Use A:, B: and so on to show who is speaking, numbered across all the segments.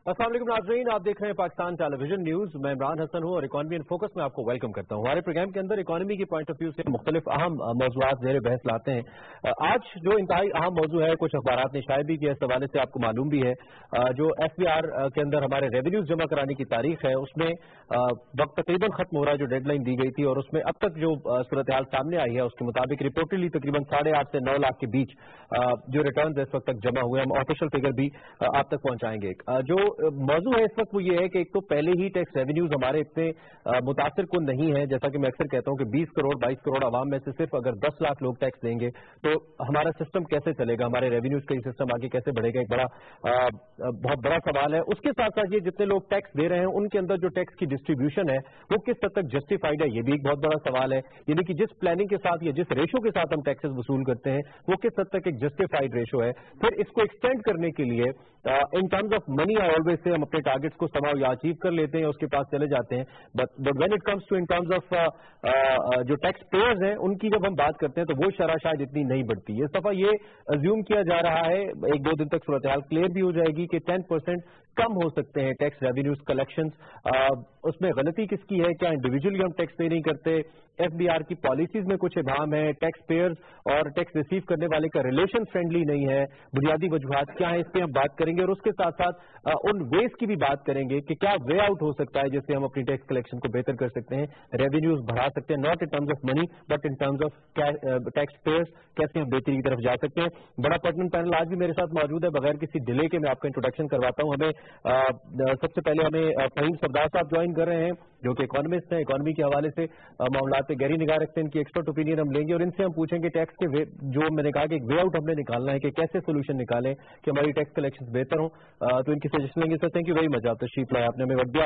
A: अस्सलाम वालेकुम नाज़रीन, आप देख रहे हैं पाकिस्तान टेलीविजन न्यूज़। मैं इमरान हसन हूं और इकॉनमी इन फोकस में आपको वेलकम करता हूं। हमारे प्रोग्राम के अंदर इकॉनमी की पॉइंट ऑफ व्यू से मुख्तलिफ अहम मौज़ूआत ज़ेर बहस लाते हैं। आज जो इंतहाई अहम मौजू है, कुछ अखबारात ने शाये भी किया, इस हवाले से आपको मालूम भी है, जो FBR के अंदर हमारे रेवेन्यूज जमा कराने की तारीख है, उसमें वक्त तकरीबन खत्म हो रहा है, जो डेडलाइन दी गई थी, और उसमें अब तक जो सूरत हाल सामने आई है उसके मुताबिक रिपोर्टेडली तकरीबन 8.5 से 9 लाख के बीच जो रिटर्न इस वक्त तक जमा हुए। हम ऑफिशियल फिगर भी आप तक पहुंचाएंगे। जो मौजू है इस वक्त वो ये है कि एक तो पहले ही टैक्स रेवेन्यूज हमारे इतने मुतासिर कुन नहीं है। जैसा कि मैं अक्सर कहता हूं कि 20 करोड़ 22 करोड़ आवाम में से सिर्फ अगर 10 लाख लोग टैक्स देंगे तो हमारा सिस्टम कैसे चलेगा, हमारे रेवेन्यूज का सिस्टम आगे कैसे बढ़ेगा, एक बहुत बड़ा सवाल है। उसके साथ साथ ये जितने लोग टैक्स दे रहे हैं उनके अंदर जो टैक्स की डिस्ट्रीब्यूशन है वो किस हद तक जस्टिफाइड है, ये भी एक बहुत बड़ा सवाल है। यानी कि जिस प्लानिंग के साथ या जिस रेशो के साथ हम टैक्सेस वसूल करते हैं वो किस हद तक एक जस्टिफाइड रेशो है। फिर इसको एक्सटेंड करने के लिए इन terms of money I always say हम अपने टारगेट्स को समाव या अचीव कर लेते हैं, उसके पास चले जाते हैं, but when it comes to in terms of जो टैक्स पेयर्स हैं उनकी जब हम बात करते हैं तो वो शरह शायद इतनी नहीं बढ़ती। इस दफा ये अज्यूम किया जा रहा है, एक दो दिन तक सूरत हाल क्लियर भी हो जाएगी, कि 10% कम हो सकते हैं टैक्स रेवेन्यूज कलेक्शंस। उसमें गलती किसकी है? क्या इंडिविजुअली हम टैक्स पे नहीं करते? FBR की पॉलिसीज में कुछ इबाम है? टैक्स पेयर्स और टैक्स रिसीव करने वाले का रिलेशन फ्रेंडली नहीं है? बुनियादी वजूहात क्या है, इस पर हम बात करेंगे, और उसके साथ साथ उन वेज की भी बात करेंगे कि क्या वे आउट हो सकता है जिससे हम अपनी टैक्स कलेक्शन को बेहतर कर सकते हैं, रेवेन्यूज बढ़ा सकते हैं, not in terms of money but in terms of tax payers, कैसे हम बेहतरी की तरफ जा सकते हैं। बड़ा पर्टिनेंट पैनल आज भी मेरे साथ मौजूद है। बगैर किसी डिले के मैं आपका इंट्रोडक्शन करवाता हूं। हमें सबसे पहले हमें फहीम सरदार साहब ज्वाइन कर रहे हैं, जो कि इकोनॉमिस्ट हैं, इकोनॉमी के हवाले से मामलात पे गहरी निगाह रखते हैं। इनकी एक्सपर्ट ओपिनियन हम लेंगे और इनसे हम पूछेंगे टैक्स के जो मैंने कहा कि एक वे आउट हमने निकालना है कि कैसे सोल्यूशन निकालें कि हमारी टैक्स कलेक्शन बेहतर हो। तो इनकी सजेशन लेंगे। Sir thank you very much, आप तशरीफ लाए, आपने हमें वक्त दिया।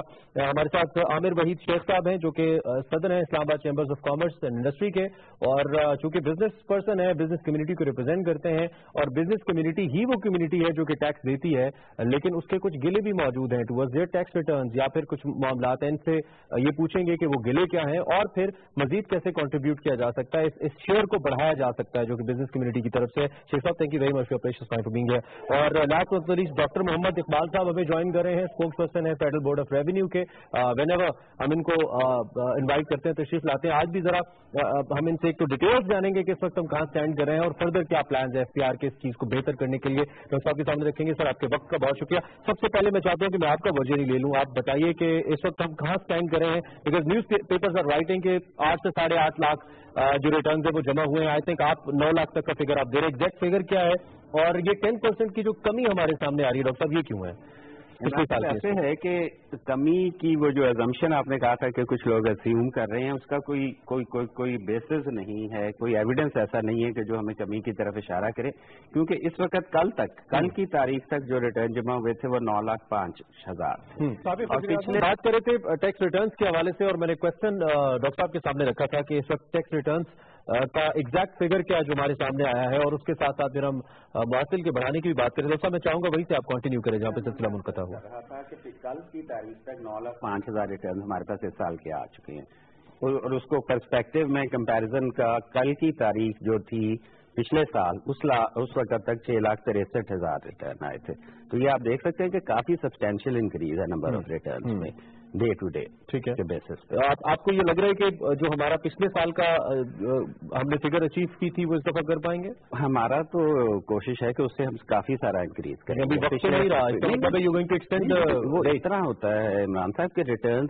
A: हमारे साथ आमिर वहीद शेख साहब हैं, जो कि सदर हैं Islamabad chambers of commerce and industry के, और चूंकि बिजनेस पर्सन है, बिजनेस कम्युनिटी को रिप्रेजेंट करते हैं, और बिजनेस कम्युनिटी ही वो कम्युनिटी है जो कि टैक्स देती है, लेकिन उसके कुछ गिले भी मौजूद हैं टुवर्ड्स देयर टैक्स रिटर्न्स, या फिर कुछ मामलात हैं। इनसे ये पूछेंगे कि वो गिले क्या हैं और फिर मजीद कैसे कंट्रीब्यूट किया जा सकता है, इस शेयर को बढ़ाया जा सकता है जो कि बिजनेस कम्युनिटी की तरफ से। शेख साहब thank you very much for patience for being here. और last but not least doctor Mohammad Iqbal साहब हमें ज्वाइन कर रहे हैं, स्पोक्स पर्सन है फेडरल बोर्ड ऑफ रेवेन्यू के। व्हेनेवर हम इनको इन्वाइट करते हैं तशरीफ लाते हैं। आज भी जरा हम इनसे एक तो डिटेल्स जानेंगे कि इस वक्त हम कहां स्टैंड कर रहे हैं और फर्दर क्या प्लान है FBR के इस चीज को बेहतर करने के लिए, डॉक्टर साहब के सामने रखेंगे। सर आपके वक्त का बहुत शुक्रिया। सबसे पहले मैं चाहता हूं कि मैं आपका वजह ले लूं, आप बताइए कि इस वक्त हम कहां स्टैंड कर रहे हैं, because newspapers are writing के 8 से 8.5 लाख जो रिटर्न है वो जमा हुए हैं। आई थिंक आप 9 लाख तक का फिगर आप दे रहे हैं, एग्जैक्ट फिगर क्या है, और ये 10% की जो कमी हमारे सामने आ रही है डॉक्टर साहब, ये क्यों है?
B: ऐसे है कि कमी की वो जो एजम्पशन आपने कहा था कि कुछ लोग अस्यूम कर रहे हैं, उसका कोई बेसिस नहीं है, कोई एविडेंस ऐसा नहीं है कि जो हमें कमी की तरफ इशारा करे, क्योंकि इस वक्त कल की तारीख तक जो रिटर्न जमा हुए थे वो 9,05,000।
A: और पिछले बात कर रहे थे टैक्स रिटर्न्स के हवाले से, और मैंने क्वेश्चन डॉक्टर साहब के सामने रखा था कि इस वक्त टैक्स रिटर्न्स का एग्जैक्ट फिगर क्या है जो हमारे सामने आया है, और उसके साथ साथ फिर हम मुआसिल के बढ़ाने की भी बात करें। दोस्तों मैं चाहूंगा वही से आप कंटिन्यू करें जहाँ पे सिलसिला मुनक़ता हुआ।
B: रहा था कि कल की तारीख तक 9,05,000 रिटर्न हमारे पास इस साल के आ चुके हैं, और उसको पर्सपेक्टिव में कंपैरिजन का कल की तारीख जो थी पिछले साल उस वक्त तक 6,63,000 रिटर्न आए थे। तो ये आप देख सकते हैं कि काफी सब्सटैंशियल इंक्रीज है नंबर ऑफ रिटर्न में डे टू डे
A: ठीक है
B: के बेसिस पे।
A: आपको ये लग रहा है कि जो हमारा पिछले साल का हमने फिगर अचीव की थी वो इस दफा कर पाएंगे?
B: हमारा तो कोशिश है कि उससे हम काफी सारा इंक्रीज करें।
A: अभी वक्त नहीं रहा,
B: वो इतना होता है इमरान साहब के रिटर्न,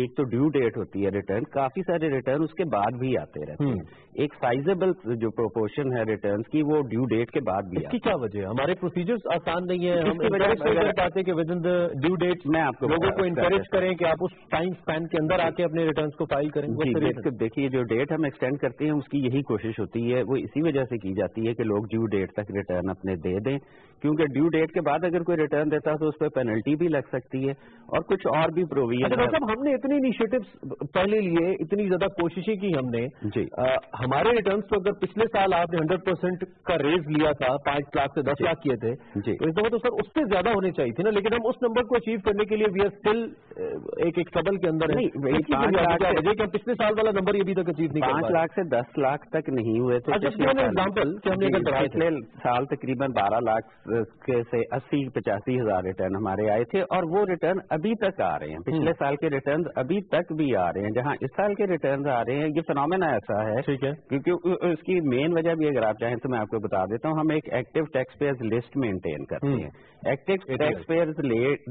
B: एक तो ड्यू डेट होती है रिटर्न, काफी सारे रिटर्न उसके बाद भी आते रहते हैं। एक साइजेबल जो प्रोपोर्शन है रिटर्न की वो ड्यू डेट के बाद भी।
A: इसकी क्या वजह है? हमारे प्रोसीजर्स आसान नहीं है, हम इनकरेज नहीं कर पाते कि within the due date
B: मैं आपको
A: लोगों को इनकरेज करें कि आप उस टाइम स्पैन के अंदर आके अपने रिटर्न्स को फाइल करें।
B: देखिए जो डेट हम एक्सटेंड करते हैं उसकी यही कोशिश होती है, वो इसी वजह से की जाती है कि लोग ड्यू डेट तक रिटर्न अपने दे दें, क्योंकि ड्यू डेट के बाद अगर कोई रिटर्न देता है तो उस पर पेनल्टी भी लग सकती है और कुछ और भी प्रोविजन।
A: अच्छा हमने इतने इनिशिएटिव्स पहले लिए, इतनी ज्यादा कोशिशें की हमने जी। हमारे रिटर्न्स तो अगर पिछले साल आपने 100% का रेज लिया था, 5 लाख से 10 लाख किए थे जी, तो इस दफा तो सर उससे ज्यादा होनी चाहिए थी ना, लेकिन हम उस नंबर को अचीव करने के लिए वी आर स्टिल एक ट्रबल के अंदर है।
B: 5 लाख
A: कि पिछले साल वाला नंबर ये अभी तक अचीव नहीं,
B: 5 लाख से 10 लाख तक नहीं हुए थे।
A: एग्जाम्पल कि हमने
B: पिछले साल तकरीबन 12 लाख के से 80-85 हजार रिटर्न हमारे आए थे, और वो रिटर्न अभी तक आ रहे हैं। पिछले साल के रिटर्न अभी तक भी आ रहे हैं, जहां इस साल के रिटर्न आ रहे हैं। ये फिनोमेना ऐसा है,
A: ठीक है,
B: क्योंकि उसकी मेन वजह भी अगर आप चाहें तो मैं आपको बता देता हूँ। हम एक active tax payers list maintain करते हैं। एक्टिव टैक्स पेयर्स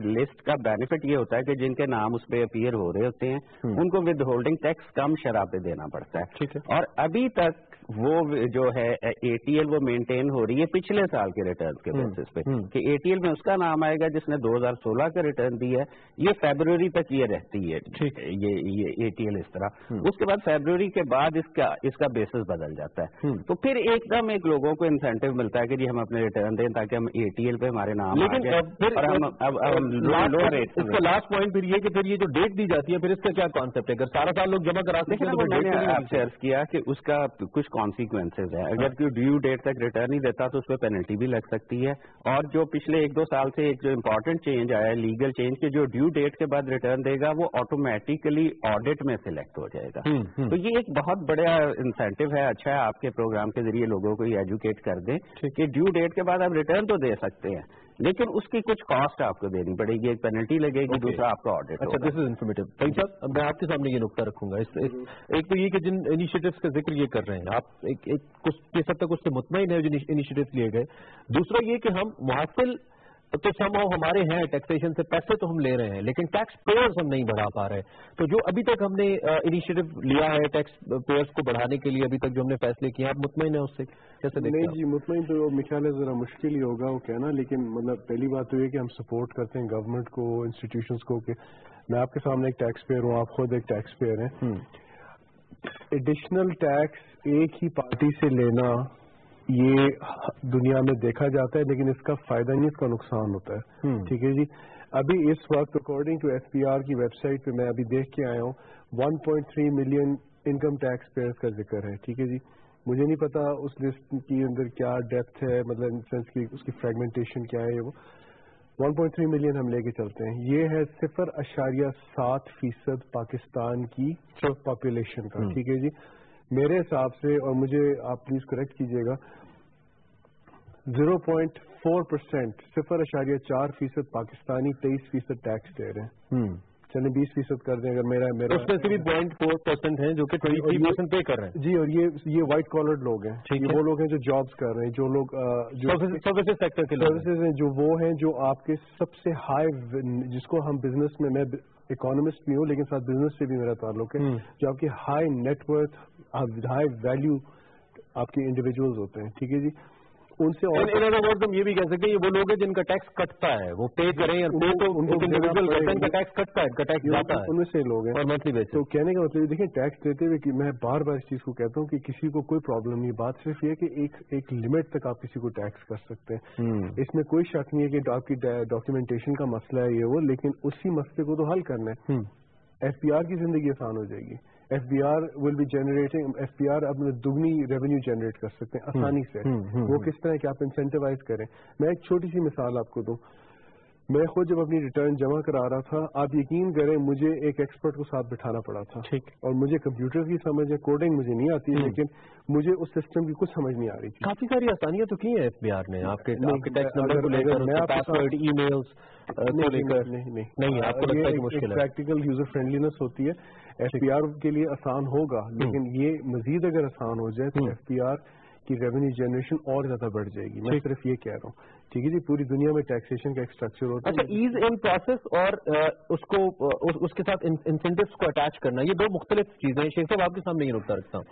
B: लिस्ट का बेनिफिट ये होता है कि जिनके नाम उस पर अपीयर हो रहे होते हैं उनको विद होल्डिंग टैक्स कम शरह पे देना पड़ता है।
A: ठीक है,
B: और अभी तक वो जो है एटीएल वो मेंटेन हो रही है पिछले साल के रिटर्न के बेसिस पे, कि एटीएल में उसका नाम आएगा जिसने 2016 का रिटर्न दिया है। ये फरवरी तक ये रहती है, ये एटीएल इस तरह। उसके बाद फरवरी के बाद इसका बेसिस बदल जाता है। तो फिर एकदम एक लोगों को इंसेंटिव मिलता है कि जी हम अपने रिटर्न दें ताकि हम एटीएल पे हमारे नाम आ जाए, और हम लोअर रेट।
A: इसका लास्ट पॉइंट फिर ये कि फिर ये जो डेट दी जाती है, फिर इसका क्या कॉन्सेप्ट है? अगर सारा साल लोग जमा कराते हैं तो
B: मैंने आपसे अर्ज किया कि उसका कुछ कॉन्सिक्वेंसेज है। अगर कोई ड्यू डेट तक रिटर्न नहीं देता तो उस पर पेनल्टी भी लग सकती है। और जो पिछले 1-2 साल से एक जो इम्पोर्टेंट चेंज आया है, लीगल चेंज, कि जो ड्यू डेट के बाद रिटर्न देगा वो ऑटोमेटिकली ऑडिट में सिलेक्ट हो जाएगा। तो ये एक बहुत बड़ा इंसेंटिव है। अच्छा है आपके प्रोग्राम के जरिए लोगों को ये एजुकेट कर दें कि ड्यू डेट के बाद आप रिटर्न तो दे सकते हैं, लेकिन उसकी कुछ कॉस्ट आपको देनी पड़ेगी, एक पेनल्टी लगेगी, दूसरा आपका ऑडिट।
A: अच्छा, दिस इज इन्फॉर्मेटिव। भाई साहब, मैं आपके सामने ये नुकता रखूंगा। एक तो ये कि जिन इनिशिएटिव्स का जिक्र ये कर रहे हैं आप, एक कुछ किस हद तक उससे मुतमईन है जो इनिशिएटिव्स लिए गए। दूसरा ये कि हम मुहासिल तो संभव हमारे हैं, टैक्सेशन से पैसे तो हम ले रहे हैं, लेकिन टैक्स पेयर्स हम नहीं बढ़ा पा रहे। तो जो अभी तक हमने इनिशिएटिव लिया है टैक्स पेयर्स को बढ़ाने के लिए, अभी तक जो हमने फैसले किए, आप मुतमईन है उससे? कैसे देखते हैं?
C: नहीं जी, मुतमईन तो मेरे ख्याल है जरा मुश्किल ही होगा वो कहना, लेकिन मतलब पहली बात तो ये कि हम सपोर्ट करते हैं गवर्नमेंट को, इंस्टीट्यूशंस को। कि मैं आपके सामने एक टैक्स पेयर हूँ, आप खुद एक टैक्स पेयर हैं। एडिशनल टैक्स एक ही पार्टी से लेना ये दुनिया में देखा जाता है, लेकिन इसका फायदा नहीं, इसका नुकसान होता है। ठीक है जी। अभी इस वक्त अकॉर्डिंग टू एफपीआर की वेबसाइट पे मैं अभी देख के आया हूँ, 1.3 मिलियन इनकम टैक्स पेयर्स का जिक्र है। ठीक है जी। मुझे नहीं पता उस लिस्ट की अंदर क्या डेप्थ है, मतलब इन सेंस की उसकी फ्रेगमेंटेशन क्या है। वो 1.3 मिलियन हम लेके चलते हैं, ये है 0.7% पाकिस्तान की पॉपुलेशन का। ठीक है जी। मेरे हिसाब से, और मुझे आप प्लीज करेक्ट कीजिएगा, 0.4%, 0.4% पाकिस्तानी 23% टैक्स दे रहे हैं। चलिए 20% कर दें। अगर मेरा
A: उसमें से भी 0.4% है जो कि 23% पे कर रहे हैं
C: जी। और ये व्हाइट कॉलर लोग हैं, ये वो लोग हैं जो जॉब्स कर रहे हैं, जो लोग
A: सर्विसेज सेक्टर के
C: सर्विसेज हैं, जो वो हैं जो आपके सबसे हाई, जिसको हम बिजनेस में, मैं इकोनॉमिस्ट भी हूँ लेकिन साथ बिजनेस से भी मेरा ताल्लुक है, जो आपके हाई नेटवर्थ, हाई वैल्यू आपके इंडिविजुअल्स होते हैं। ठीक है जी। उनसे
A: और हम ये भी कह सकते हैं ये वो लोग हैं जिनका टैक्स कटता है, वो पे करें या पे तो उनको इंडिविजुअल करते हैं, इनका टैक्स कटता है, इनका टैक्स जाता है,
C: उनमें से लोग हैं
A: और मंथली बेसिस।
C: तो कहने का मतलब देखिए, टैक्स देते हुए कि मैं बार बार इस चीज को कहता हूँ कि किसी को कोई प्रॉब्लम नहीं। बात सिर्फ ये कि एक लिमिट तक आप किसी को टैक्स कर सकते हैं, इसमें कोई शक नहीं है कि आपकी डॉक्यूमेंटेशन का मसला है ये वो, लेकिन उसी मसले को तो हल करना है। एफपीआर की जिंदगी आसान हो जाएगी। FBR will be generating, FBR अपने दुगनी रेवेन्यू जनरेट कर सकते हैं आसानी से। वो किस तरह कि आप इंसेंटिवाइज करें। मैं एक छोटी सी मिसाल आपको दूं। मैं खुद जब अपनी रिटर्न जमा करा रहा था, आप यकीन करें मुझे एक एक्सपर्ट को साथ बिठाना पड़ा था।
A: ठीक।
C: और मुझे कंप्यूटर की समझ है, कोडिंग मुझे नहीं आती है, लेकिन मुझे उस सिस्टम की कुछ समझ नहीं आ रही थी।
A: काफी सारी आसानियां तो की है एफबीआर ने आपके टैक्स नंबर को लेकर, पासवर्ड, ईमेल्स को लेकर। नहीं, आपको लगता है कि मुश्किल है?
C: प्रैक्टिकल यूजर फ्रेंडलीनेस होती है। एफपीआर के लिए आसान होगा, लेकिन ये मजीद अगर आसान हो जाए तो एफपीआर की रेवेन्यू जनरेशन और ज्यादा बढ़ जाएगी। मैं सिर्फ ये कह रहा हूँ। ठीक है जी। पूरी दुनिया में टैक्सेशन का एक स्ट्रक्चर होता है।
A: अच्छा, ईज इन प्रोसेस और उसको उसके साथ इंसेंटिव्स को अटैच करना, ये दो मुख्तलिफ चीजें हैं। शेख साहब, आपके सामने ये नुकता रखता हूँ।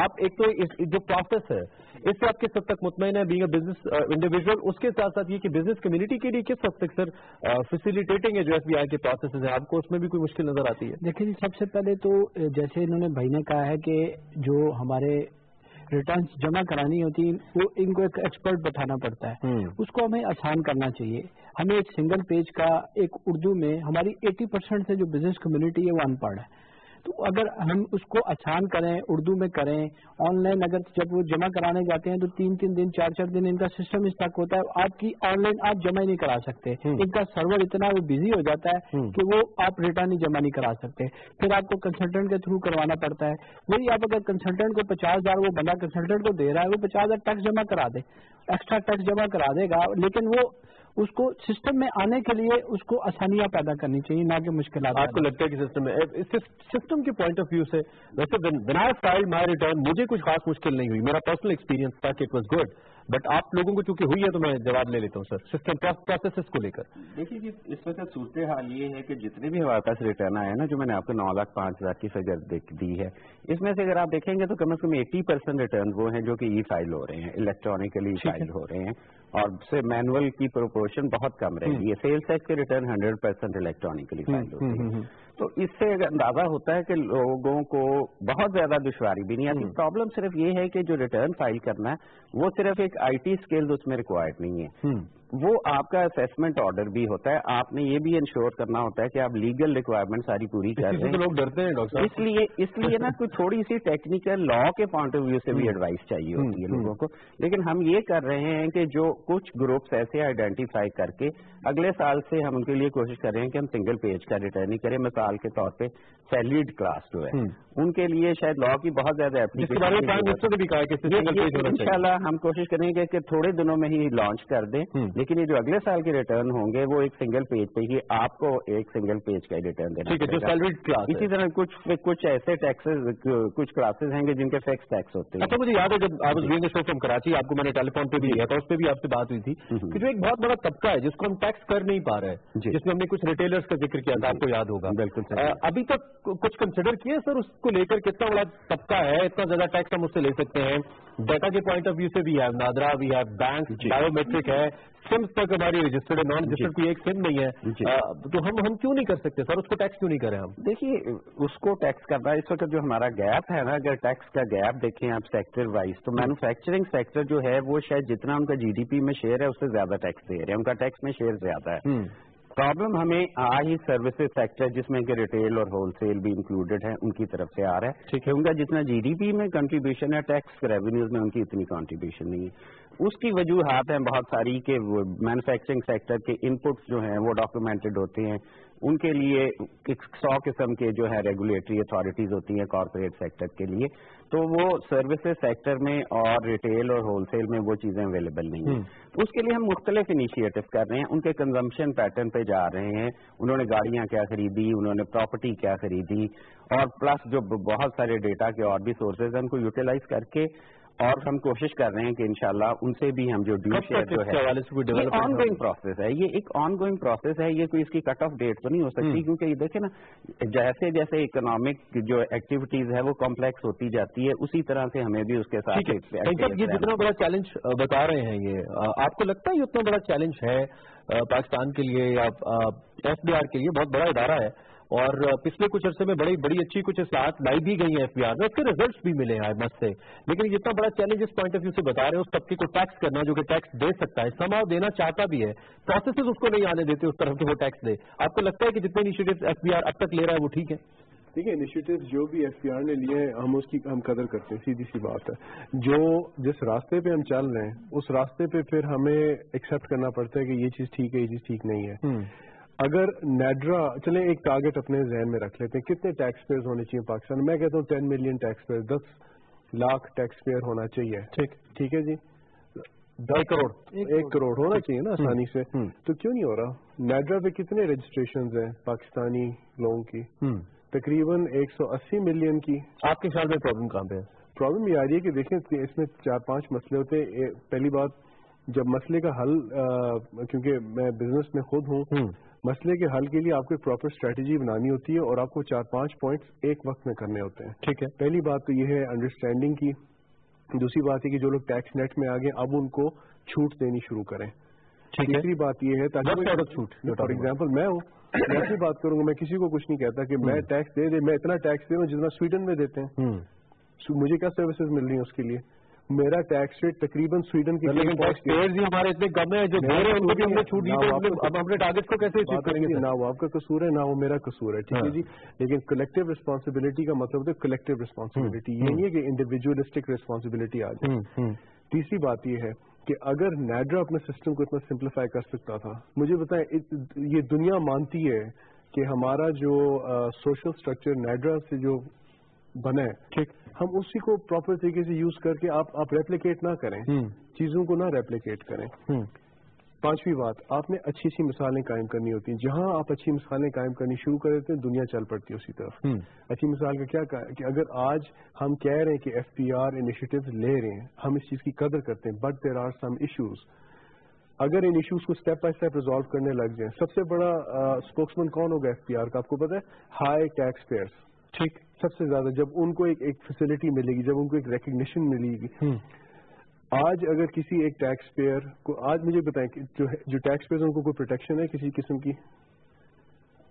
A: आप एक तो जो प्रोसेस है इससे आप किस हद तक मुतमईन है बीइंग अ बिजनेस इंडिविजुअल, उसके साथ साथ ये कि बिजनेस कम्युनिटी के लिए किस हद तक सर फैसिलिटेटिंग है जो एफबीआई के प्रोसेस है, आपको उसमें भी कोई मुश्किल नजर आती है?
D: देखिए जी, सबसे पहले तो जैसे इन्होंने भाई ने कहा है कि जो हमारे रिटर्न्स जमा करानी होती है वो इनको एक एक्सपर्ट बैठाना पड़ता है, उसको हमें आसान करना चाहिए। हमें एक सिंगल पेज का, एक उर्दू में, हमारी 80% से जो बिजनेस कम्युनिटी है वो अनपढ़ है, تو اگر ہم اس کو آسان کریں، اردو میں کریں، آن لائن اگر جب وہ جمع کرانے جاتے ہیں تو 3 دن 4 دن ان کا سسٹم اسٹک ہوتا ہے، آپ کی آن لائن آپ جمع ہی نہیں کرا سکتے، ان کا سرور اتنا وہ بزی ہو جاتا ہے کہ وہ آپ ریٹرن ہی جمع نہیں کرا سکتے، پھر آپ کو کنسلٹنٹ کے تھرو کروانا پڑتا ہے۔ وہی آپ اگر کنسلٹنٹ کو 50,000 وہ بندہ کنسلٹنٹ کو دے رہا ہے، وہ 50,000 ٹیکس جمع کرا دے، ایکسٹرا ٹیکس جمع کرا دے گا، لیکن وہ اس کو سسٹم میں آنے کے لیے اس کو آسانیاں پیدا کرنی چاہیے، نہ کہ مشکلات۔
A: آپ کو لگتا ہے کہ سسٹم کے پوائنٹ آف ویو سے ویسے when I filed my return مجھے کچھ خاص مشکل نہیں ہوئی، میرا پرسنل ایکسپیرینس تھا کہ اٹ واز گڈ، بٹ آپ لوگوں کو چونکہ ہوئی ہے تو میں جواب لے لیتا ہوں سر سسٹم پروسیسز کو لے کر۔
B: دیکھیے جی، اس وقت صورتحال یہ ہے کہ جتنے بھی ہمارے پاس ریٹرن آئے نا، جو میں نے آپ کو 9,05,000 کی فگر دی ہے، اس میں سے اگر آپ دیکھیں گے تو کم از کم 80% ریٹرن وہ ہیں جو کہ ای فائل ہو رہے ہیں، الیکٹرانکلی فائل ہو رہے ہیں، اور سے مینول کی پروپورشن بہت کم رہے گی۔ سیلس ٹیکس کے ریٹرن 100% الیکٹرانکلی فائل ہوتی ہے، تو اس سے اندازہ ہوتا ہے کہ لوگوں کو بہت زیادہ دشواری بھی نہیں آتی۔ پرابلم صرف یہ ہے کہ جو ریٹرن فائل کرنا ہے وہ صرف ایک آئی ٹی اسکلز اس میں ریکوائرڈ نہیں ہے، وہ آپ کا اسیسمنٹ آرڈر بھی ہوتا ہے، آپ نے یہ بھی انشور کرنا ہوتا ہے کہ آپ لیگل ریکوائرمنٹ ساری پوری کر رہے ہیں۔
A: لوگ ڈرتے ہیں ڈاکٹر صاحب،
B: اس لیے نا کوئی تھوڑی سی ٹیکنیکل لا کے پوائنٹ آف ویو سے بھی ایڈوائس چاہیے ہوتی ہے لوگوں کو، لیکن ہم یہ کر رہے ہیں کہ جو کچھ گروپس ایسے آئیڈینٹیفائی کر کے اگلے سال سے ہم ان کے لیے کوشش کر رہے ہیں کہ ہم سنگل پیج کا ریٹرن ہی کریں۔ مثال کے طور پہ سیلریڈ کلاس جو ہے ان کے لیے شاید لا کی بہت زیادہ انشاءاللہ ہم کوشش کریں گے کہ تھوڑے دنوں میں ہی لانچ کر دیں، لیکن یہ جو اگلے سال کے ریٹرن ہوں گے وہ ایک سنگل پیج پہ ہی آپ کو ایک سنگل پیج کا ریٹرن دینا ہے۔ اسی طرح کچھ ایسے ٹیکسز کچھ کلاسز ہیں جن کے فکس ٹیکس ہوتے ہیں۔
A: اچھا، مجھے یاد ہے جب آپ شو فرام کراچی آپ کو میں نے ٹیلی فون پہ بھی لیا تھا، اس پہ بھی آپ سے بات ہوئی تھی کہ جو ایک بہت بڑا طبقہ ہے جس کو ہم ٹیکس کر نہیں پا رہے ہیں، جس میں ہم نے کچھ ریٹیلرز کا ذکر کیا تھا، آپ کو یاد ہوگا۔
B: بالکل
A: ابھی تک کچھ کنسیڈر کیے سر اس کو لے کر کتنا بڑا طبقہ ہے، اتنا زیادہ ٹیکس ہم اس سے لے سکتے ہیں؟ ڈیٹا کے پوائنٹ آف ویو سے بھی ہے، نادرا بھی ہے، بینک بایو میٹرک ہے، سمز تک ہماری رجسٹرڈ ہے، نان رجسٹرڈ کوئی ایک سم نہیں ہے، تو ہم کیوں نہیں کر سکتے سر اس کو ٹیکس کیوں نہیں کریں ہم؟
B: دیکھیے اس کو ٹیکس کرنا اس وقت جو ہمارا گیپ ہے نا، اگر ٹیکس کا گیپ دیکھیں آپ سیکٹر وائز تو مینوفیکچرنگ سیکٹر جو ہے وہ شاید جتنا ان کا جی ڈی پی میں شیئر ہے اس سے زیادہ ٹیکس دے رہے ہیں، ان کا ٹیکس میں شیئر زیادہ ہے۔ پرابلم ہمیں ہی سروسز سیکٹر جس میں کہ ریٹیل اور ہول سیل بھی انکلوڈیڈ ہے ان کی طرف سے آ رہا ہے، ٹھیک ہے، ان کا جتنا جی ڈی پی میں کنٹریبیوشن ہے ٹیکس ریونیوز میں ان کی اتنی کنٹریبیوشن نہیں ہے۔ اس کی وجوہات ہیں بہت ساری کہ مینوفیکچرنگ سیکٹر کے ان پٹس جو ہیں وہ ڈاکومنٹڈ ہوتے ہیں، ان کے لیے 100 قسم کے جو ہے ریگولیٹری اتھارٹیز ہوتی ہیں کارپوریٹ سیکٹر کے لیے، تو وہ سروسز سیکٹر میں اور ریٹیل اور ہول سیل میں وہ چیزیں اویلیبل نہیں ہیں۔ اس کے لیے ہم مختلف انیشیٹو کر رہے ہیں، ان کے کنزمپشن پیٹرن پہ جا رہے ہیں، انہوں نے گاڑیاں کیا خریدی، انہوں نے پراپرٹی کیا خریدی، اور پلس جو بہت سارے ڈیٹا کے اور بھی سورسز ہیں ان کو یوٹیلائز کر کے، اور ہم کوشش کر رہے ہیں کہ انشاءاللہ ان سے بھی ہم جو ڈیو شیئر جو ہے یہ آن گوئنگ پروسیس ہے، یہ ایک آن گوئنگ پروسیس ہے، یہ کوئی اس کی کٹ آف ڈیٹ تو نہیں ہو سکتی، کیونکہ یہ دیکھیں نا جیسے جیسے اکنامک جو ایکٹیویٹیز ہے وہ کمپلیکس ہوتی جاتی ہے، اسی طرح سے ہمیں بھی اس کے ساتھ
A: یہ جتنا بڑا چیلنج بتا رہے ہیں یہ آپ کو لگتا ہے یہ اتنا بڑا چیلنج ہے پاکستان کے لیے یا ایف بی آر کے لیے؟ بہت بڑا ادارہ ہے اور پچھلے کچھ عرصے میں بڑی اچھی کچھ اصلاحات لائی بھی گئی ہیں ایف بی آر میں، اس کے ریزلٹس بھی ملے ہیں مست سے، لیکن جتنا بڑا چیلنج اس پوائنٹ آف ویو سے بتا رہے ہیں اس طبقے کو ٹیکس کرنا جو کہ ٹیکس دے سکتا ہے، سماؤ دینا چاہتا بھی ہے، پروسیسز اس کو نہیں آنے دیتے اس طرف کہ وہ ٹیکس دے۔ آپ کو لگتا ہے کہ جتنے انیشیٹو ایف بی آر اب تک لے رہا ہے وہ ٹھیک ہے؟
C: دیکھیں انیشیٹو جو بھی ایف پی آر نے لیے ہیں ہم اس کی ہم قدر کرتے ہیں، سیدھی سی بات ہے، جو جس راستے پہ ہم چل رہے ہیں اس راستے پہ پھر ہمیں ایکسیپٹ کرنا پڑتا ہے کہ یہ چیز ٹھیک ہے یہ چیز ٹھیک نہیں ہے۔ اگر نیڈرا چلیں ایک ٹارگٹ اپنے ذہن میں رکھ لیتے ہیں کتنے ٹیکس پیئرز ہونے چاہیے پاکستان میں کہتا ہوں 10 million taxpayer, 10 lakh taxpayer ہونا چاہیے، ٹھیک ہے جی، 1 کروڑ ہونا چاہیے نا آسانی سے، تو کیوں نہیں ہو رہا؟ نیڈرا پہ کتنے رجسٹریشنز ہیں پاکستانی لوگوں کی؟ تقریباً 180 ملین کی۔
A: آپ کے خیال میں پرابلم کہاں پہ ہے؟
C: پرابلم یہ آ رہی ہے کہ دیکھیں اس میں 4-5 مسئلے ہوتے ہیں۔ پہلی بات جب مسئلے کا حل کیونکہ میں بزنس میں خود ہوں، مسئلے کے حل کے لیے آپ کو ایک پراپر اسٹریٹجی بنانی ہوتی ہے اور آپ کو 4-5 پوائنٹس ایک وقت میں کرنے ہوتے ہیں، ٹھیک ہے۔ پہلی بات تو یہ ہے انڈرسٹینڈنگ کی، دوسری بات ہے کہ جو لوگ ٹیکس نیٹ میں آگے اب ان کو چھوٹ دینی شروع کریں، تیسری بات یہ ہے تاکہ چھوٹ فار ایگزامپل میں ہوں میں اپنی بات کروں گا، میں کسی کو کچھ نہیں کہتا کہ میں ٹیکس دے میں اتنا ٹیکس دے رہا ہوں جتنا سویڈن میں دیتے ہیں، مجھے کیا سروسز مل رہی ہیں اس کے لیے، मेरा टैक्स रेट तकरीबन स्वीडन की
A: लेकिन टैक्स पेयर्स ही हमारे इतने कम है जो दे रहे हैं उनको भी हमने छूट दी, तो अब हमने टारगेट को कैसे अचीव करेंगे?
C: ना वो आपका कसूर है ना वो मेरा कसूर है, ठीक है जी। लेकिन कलेक्टिव रिस्पॉन्सिबिलिटी का मतलब होता है कलेक्टिव रिस्पॉन्सिबिलिटी, ये नहीं है कि इंडिविजुअलिस्टिक रिस्पॉन्सिबिलिटी आ जाए। तीसरी बात ये है कि अगर नैड्रा अपने सिस्टम को इतना सिंप्लीफाई कर सकता था, मुझे बताएं, ये दुनिया मानती है कि हमारा जो सोशल स्ट्रक्चर नैड्रा से जो बना है, ठीक, हम उसी को प्रॉपर तरीके से यूज करके आप रेप्लिकेट ना करें, चीजों को ना रेप्लिकेट करें। पांचवी बात, आपने अच्छी सी मिसालें कायम करनी होती हैं। जहां आप अच्छी मिसालें कायम करनी शुरू कर देते हैं, दुनिया चल पड़ती है उसी तरफ। अच्छी मिसाल का क्या कि अगर आज हम कह रहे हैं कि FPR इनिशिएटिव्स ले रहे हैं, हम इस चीज की कदर करते हैं, but there are some issues. अगर इन इश्यूज को स्टेप बाय स्टेप रिजॉल्व करने लग जाए, सबसे बड़ा स्पोक्समैन कौन होगा FPR का, आपको पता है? हाई टैक्स पेयर्स, ठीक, सबसे ज्यादा जब उनको एक फैसिलिटी मिलेगी, जब उनको एक रिकग्निशन मिलेगी। आज अगर किसी एक टैक्स पेयर को, आज मुझे बताएं कि जो टैक्स पेयर उनको कोई प्रोटेक्शन है किसी किस्म की?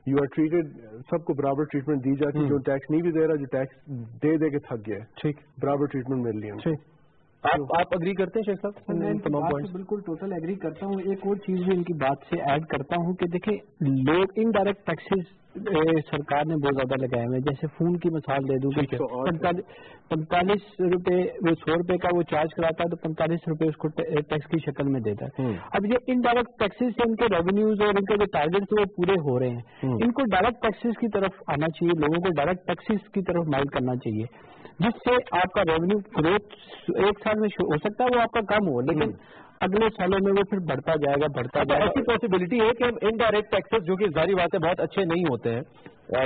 C: यू आर ट्रीटेड, सबको बराबर ट्रीटमेंट दी जाती है। जो टैक्स नहीं भी दे रहा, जो टैक्स दे के थक गया है, ठीक, बराबर ट्रीटमेंट मिल रही है।
A: आप अग्री करते हैं शेख साहब?
D: मैं इनकी बात से बिल्कुल टोटल एग्री करता हूँ। एक और चीज भी इनकी बात से ऐड करता हूँ कि देखिए, लोग इनडायरेक्ट टैक्सेस सरकार ने बहुत ज्यादा लगाए हुए हैं। जैसे फोन की मिसाल दे दूं, 45 रुपए, वो 100 रुपए का वो चार्ज कराता है तो 45 रुपए उसको टैक्स की शक्ल में देता है। अब ये इनडायरेक्ट टैक्सेस से इनके रेवेन्यूज और इनके जो टारगेट्स वो पूरे हो रहे हैं। इनको डायरेक्ट टैक्सेस की तरफ आना चाहिए, लोगों को डायरेक्ट टैक्सेस की तरफ माइल करना चाहिए, जिससे आपका रेवेन्यू ग्रोथ एक साल में हो सकता है वो आपका कम हो, लेकिन अगले सालों में वो फिर बढ़ता जाएगा।
A: ऐसी पॉसिबिलिटी है कि हम इनडायरेक्ट टैक्सेस, जो कि जारी बात है बहुत अच्छे नहीं होते हैं,